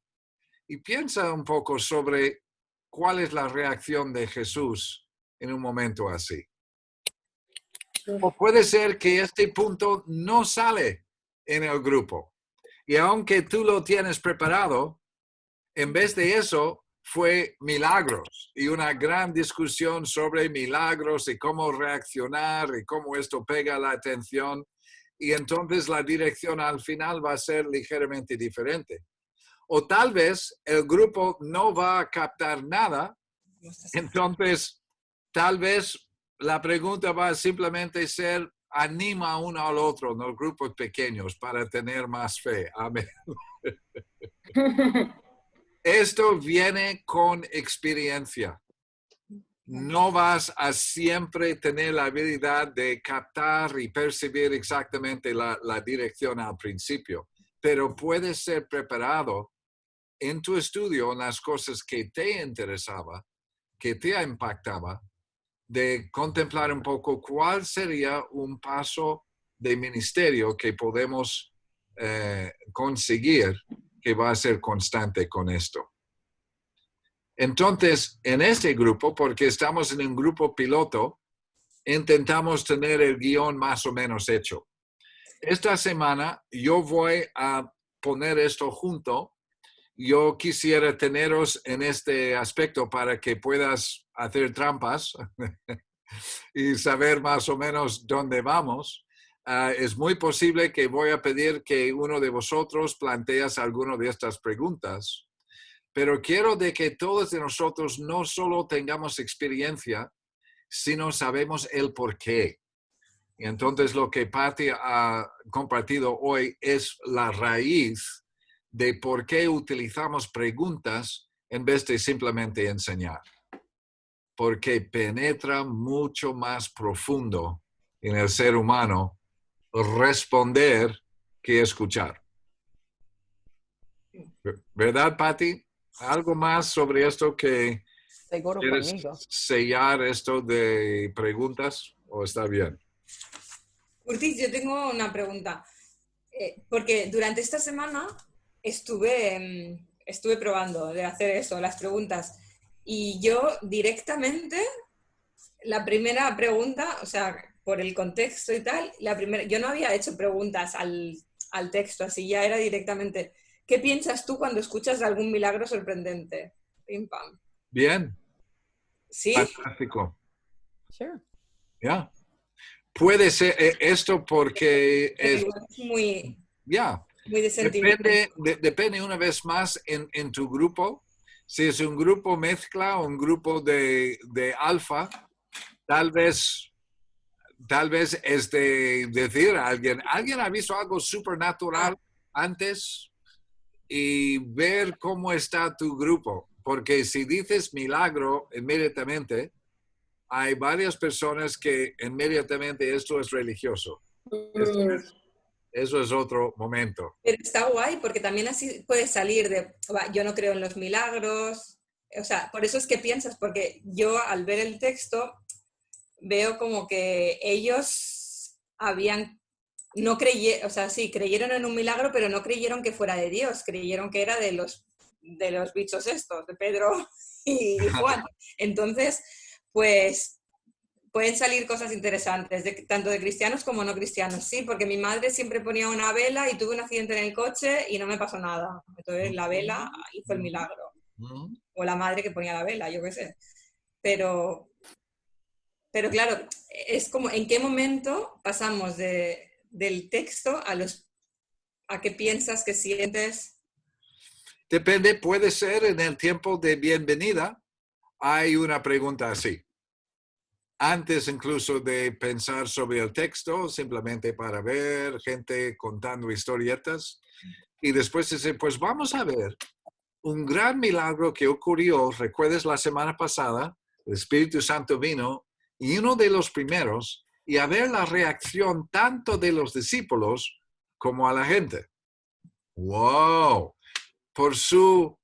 Y piensa un poco sobre cuál es la reacción de Jesús en un momento así. O puede ser que este punto no sale en el grupo. Y aunque tú lo tienes preparado, en vez de eso fue milagros y una gran discusión sobre milagros y cómo reaccionar y cómo esto pega la atención. Y entonces la dirección al final va a ser ligeramente diferente. O tal vez el grupo no va a captar nada, entonces tal vez la pregunta va a simplemente ser, anima uno al otro en los grupos pequeños para tener más fe. Amén. Esto viene con experiencia. No vas a siempre tener la habilidad de captar y percibir exactamente la dirección al principio, pero puedes ser preparado en tu estudio en las cosas que te interesaba, que te impactaba, de contemplar un poco cuál sería un paso de ministerio que podemos conseguir que va a ser constante con esto. Entonces, en este grupo, porque estamos en un grupo piloto, intentamos tener el guión más o menos hecho. Esta semana yo voy a poner esto junto. Yo quisiera teneros en este aspecto para que puedas hacer trampas y saber más o menos dónde vamos. Es muy posible que voy a pedir que uno de vosotros planteas alguna de estas preguntas, pero quiero de que todos de nosotros no solo tengamos experiencia, sino sabemos el por qué. Y entonces lo que Patty ha compartido hoy es la raíz de por qué utilizamos preguntas en vez de simplemente enseñar. Porque penetra mucho más profundo en el ser humano responder que escuchar. ¿Verdad, Patty? ¿Algo más sobre esto que Seguro quieres conmigo. sellar esto de preguntas o está bien? Curtis, yo tengo una pregunta. Porque durante esta semana estuve probando de hacer eso, las preguntas. Y yo directamente, la primera pregunta, o sea, por el contexto y tal, yo no había hecho preguntas al texto, así ya era directamente, ¿qué piensas tú cuando escuchas algún milagro sorprendente? Pim, pam. Bien, ¿Sí? fantástico. Sure. Ya. Puede ser esto porque es, Es muy, ya, muy de sentimiento. depende una vez más en tu grupo. Si es un grupo mezcla o un grupo de alfa, tal vez es de decir a alguien ha visto algo supernatural antes y ver cómo está tu grupo. Porque si dices milagro inmediatamente, hay varias personas que inmediatamente esto es religioso. Eso es otro momento. Pero está guay porque también así puedes salir de, yo no creo en los milagros. O sea, por eso es que piensas, porque yo al ver el texto veo como que ellos no creyeron, o sea, sí, creyeron en un milagro, pero no creyeron que fuera de Dios, creyeron que era de los bichos estos, de Pedro y Juan. Entonces, pues pueden salir cosas interesantes, tanto de cristianos como no cristianos. Sí, porque mi madre siempre ponía una vela y tuve un accidente en el coche y no me pasó nada. Entonces la vela hizo el milagro. O la madre que ponía la vela, yo qué sé. Pero claro, es como en qué momento pasamos del texto a qué piensas, qué sientes. Depende, puede ser en el tiempo de bienvenida, hay una pregunta así. Antes incluso de pensar sobre el texto, simplemente para ver gente contando historietas. Y después dice, pues vamos a ver un gran milagro que ocurrió. ¿Recuerdas la semana pasada? El Espíritu Santo vino y uno de los primeros, y a ver la reacción tanto de los discípulos como a la gente. ¡Wow! Por su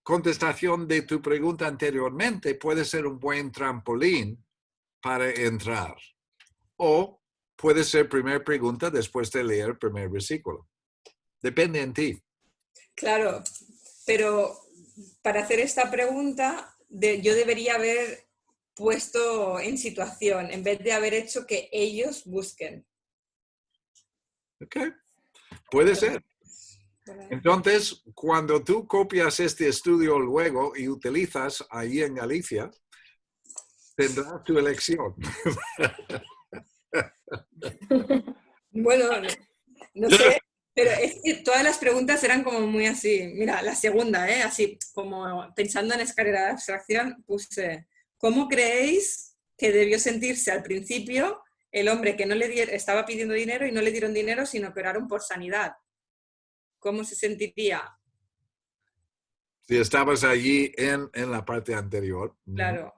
contestación de tu pregunta anteriormente, puede ser un buen trampolín para entrar. O puede ser primera pregunta después de leer el primer versículo. Depende en ti. Claro, pero para hacer esta pregunta, yo debería haber puesto en situación, en vez de haber hecho que ellos busquen. Ok, puede ser. Entonces, cuando tú copias este estudio luego y utilizas ahí en Galicia, tendrás tu elección. Bueno, no sé, pero es que todas las preguntas eran como muy así. Mira, la segunda, así como pensando en escalera de abstracción, puse, ¿cómo creéis que debió sentirse al principio el hombre que no estaba pidiendo dinero y no le dieron dinero, sino que oraron por sanidad? ¿Cómo se sentiría? Si estabas allí en la parte anterior. Claro,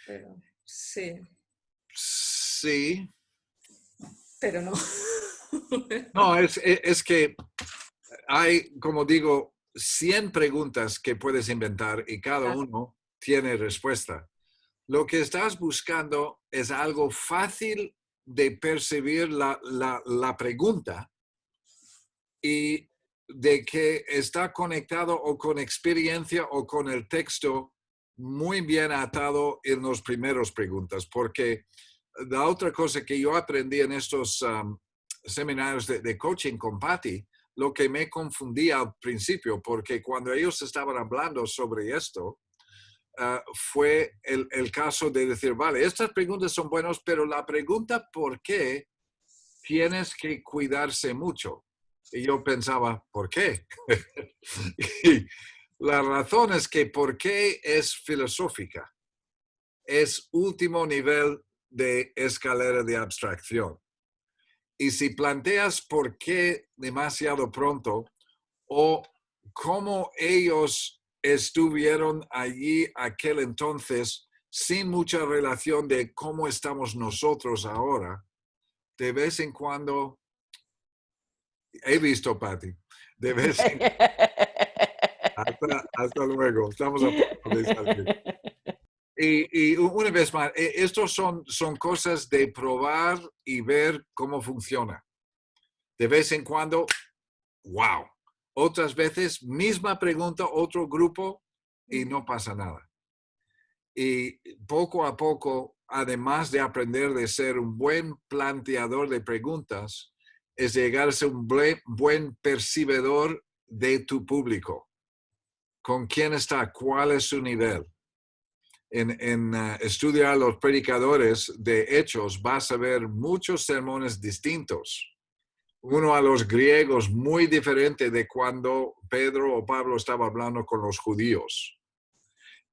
pero sí. Sí. Pero no. No, es que hay, como digo, 100 preguntas que puedes inventar y cada uno tiene respuesta. Lo que estás buscando es algo fácil de percibir la pregunta y de que está conectado o con experiencia o con el texto muy bien atado en las primeras preguntas, porque la otra cosa que yo aprendí en estos seminarios de coaching con Patty, lo que me confundía al principio, porque cuando ellos estaban hablando sobre esto, fue el caso de decir, vale, estas preguntas son buenas, pero la pregunta ¿por qué? Tienes que cuidarse mucho. Y yo pensaba, ¿por qué? Y la razón es que ¿por qué es filosófica? Es último nivel de escalera de abstracción. Y si planteas por qué demasiado pronto o cómo ellos estuvieron allí aquel entonces sin mucha relación de cómo estamos nosotros ahora, de vez en cuando, he visto, Patty, de vez en hasta luego, estamos a punto de salir. Y una vez más, estos son cosas de probar y ver cómo funciona. De vez en cuando, wow. Otras veces, misma pregunta, otro grupo y no pasa nada. Y poco a poco, además de aprender de ser un buen planteador de preguntas, es llegar a ser un buen percibidor de tu público. ¿Con quién está? ¿Cuál es su nivel? En estudiar los predicadores de Hechos vas a ver muchos sermones distintos. Uno a los griegos muy diferente de cuando Pedro o Pablo estaba hablando con los judíos.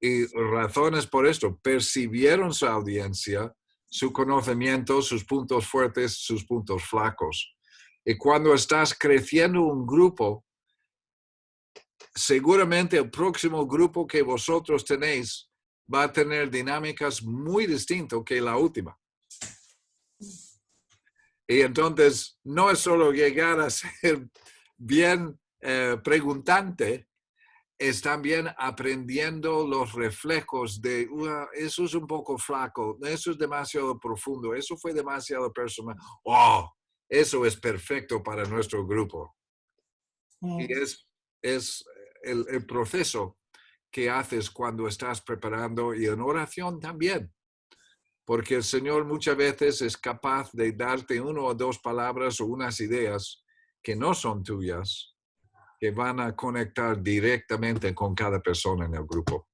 Y razones por esto, percibieron su audiencia, su conocimiento, sus puntos fuertes, sus puntos flacos. Y cuando estás creciendo un grupo, seguramente el próximo grupo que vosotros tenéis va a tener dinámicas muy distintas que la última. Y entonces no es solo llegar a ser bien preguntante, es también aprendiendo los reflejos de, eso es un poco flaco, eso es demasiado profundo, eso fue demasiado personal. ¡Oh! Eso es perfecto para nuestro grupo. Y es el proceso que haces cuando estás preparando y en oración también. Porque el Señor muchas veces es capaz de darte una o dos palabras o unas ideas que no son tuyas, que van a conectar directamente con cada persona en el grupo.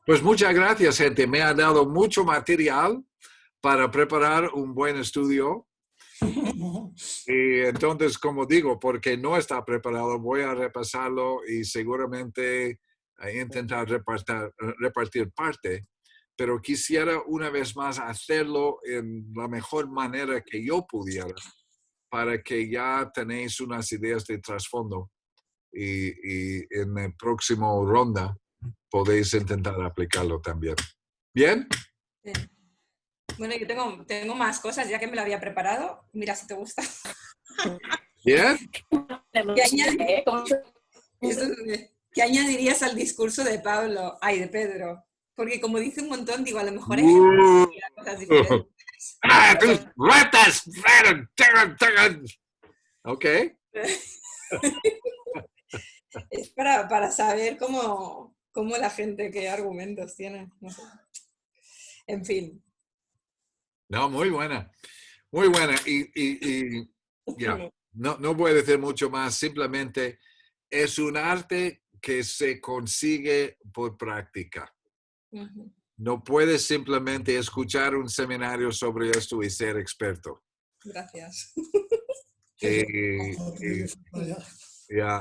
Pues muchas gracias, gente. Me ha dado mucho material para preparar un buen estudio. Y entonces, como digo, porque no está preparado, voy a repasarlo y seguramente intentar repartir parte. Pero quisiera una vez más hacerlo en la mejor manera que yo pudiera, para que ya tenéis unas ideas de trasfondo y en la próxima ronda podéis intentar aplicarlo también. ¿Bien? Sí. Bueno, yo tengo más cosas ya que me lo había preparado. Mira si te gusta. ¿Bien? ¿Qué añadirías al discurso de Pablo? Ay, de Pedro. Porque como dice un montón, digo, a lo mejor hay cosas diferentes. ¡Tus ratas! Ok. Es para saber cómo la gente, qué argumentos tiene. No sé. En fin. No, muy buena. Muy buena. Y ya, no voy a decir mucho más. Simplemente es un arte que se consigue por práctica. Uh-huh. No puedes simplemente escuchar un seminario sobre esto y ser experto. Gracias.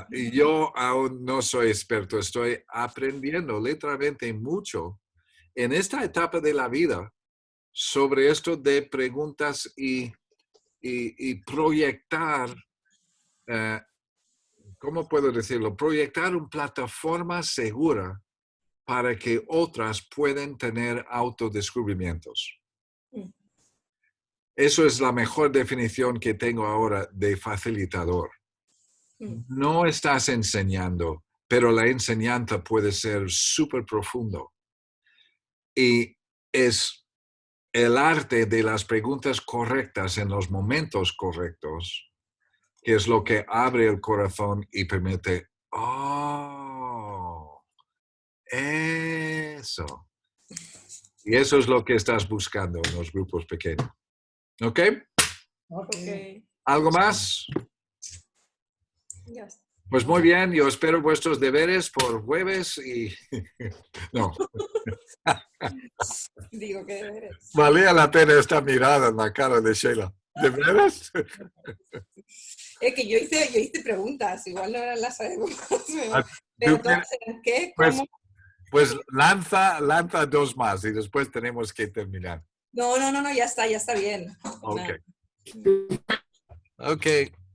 Y yo aún no soy experto, estoy aprendiendo literalmente mucho en esta etapa de la vida sobre esto de preguntas y proyectar, ¿cómo puedo decirlo? Proyectar una plataforma segura para que otras puedan tener autodescubrimientos. Eso es la mejor definición que tengo ahora de facilitador. No estás enseñando, pero la enseñanza puede ser súper profundo. Y es el arte de las preguntas correctas en los momentos correctos, que es lo que abre el corazón y permite, eso. Y eso es lo que estás buscando en los grupos pequeños. ¿Ok? Okay. ¿Algo más? Yes. Pues muy bien, yo espero vuestros deberes por jueves y... No. Digo que deberes. Valía la pena esta mirada en la cara de Sheila. ¿De veras? Es que yo hice preguntas, igual no eran las adecuadas. Pero todas eran ¿qué? ¿Cómo? Pues lanza dos más y después tenemos que terminar. No, ya está bien. Ok. Nada, Ok.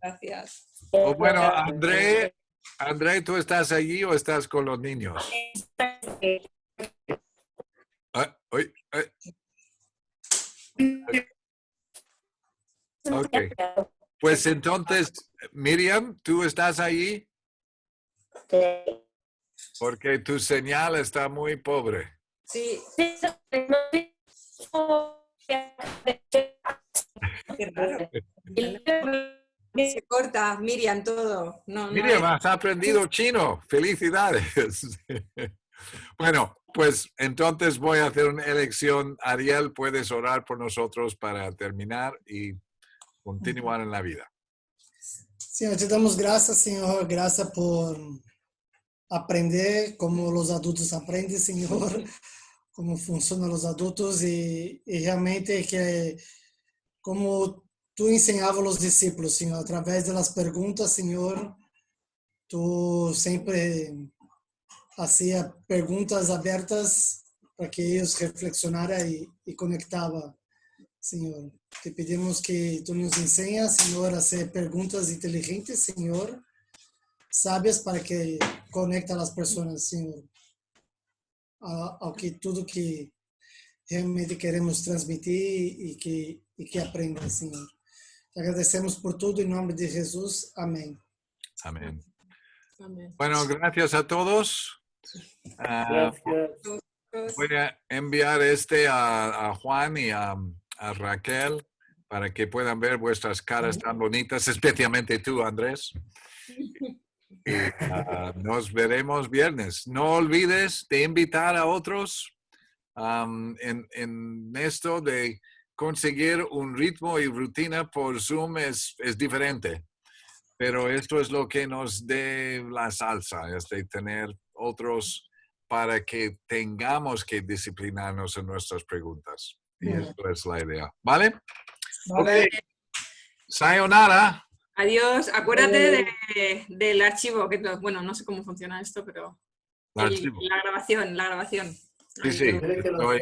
gracias. O bueno, André, ¿tú estás allí o estás con los niños? Uy, ok. Pues entonces, Miriam, ¿tú estás allí? Porque tu señal está muy pobre. Sí, qué raro. Se corta, Miriam, todo. No Miriam, es. has aprendido chino. Felicidades. Bueno, pues entonces voy a hacer una elección. Ariel, puedes orar por nosotros para terminar y continuar en la vida. Senhor, te damos graças, Senhor, graça por aprender como os adultos aprendem, Senhor, como funcionam os adultos e realmente que como tu ensinava os discípulos, Senhor, através das perguntas, Senhor, tu sempre hacía perguntas abertas para que eles reflexionaran e conectavam, Senhor. Te pedimos que tu nos enseñes, Senhor, a hacer perguntas inteligentes, Senhor, sábias para que conecte as pessoas, Senhor, ao que tudo que realmente queremos transmitir e que aprendam, Senhor. Te agradecemos por tudo em nome de Jesus. Amém. Amén. Amén. Bueno, gracias a todos. Voy a enviar a Juan y a Raquel para que puedan ver vuestras caras tan bonitas, especialmente tú, Andrés. Y nos veremos viernes. No olvides de invitar a otros en esto de conseguir un ritmo y rutina por Zoom es diferente. Pero esto es lo que nos dé la salsa, es de tener otros para que tengamos que disciplinarnos en nuestras preguntas. Y esto es la idea. ¿Vale? Vale. Ok. Sayonara. Adiós. Acuérdate del archivo, que bueno, no sé cómo funciona esto, pero Archivo. la grabación. Sí, sí. Estoy,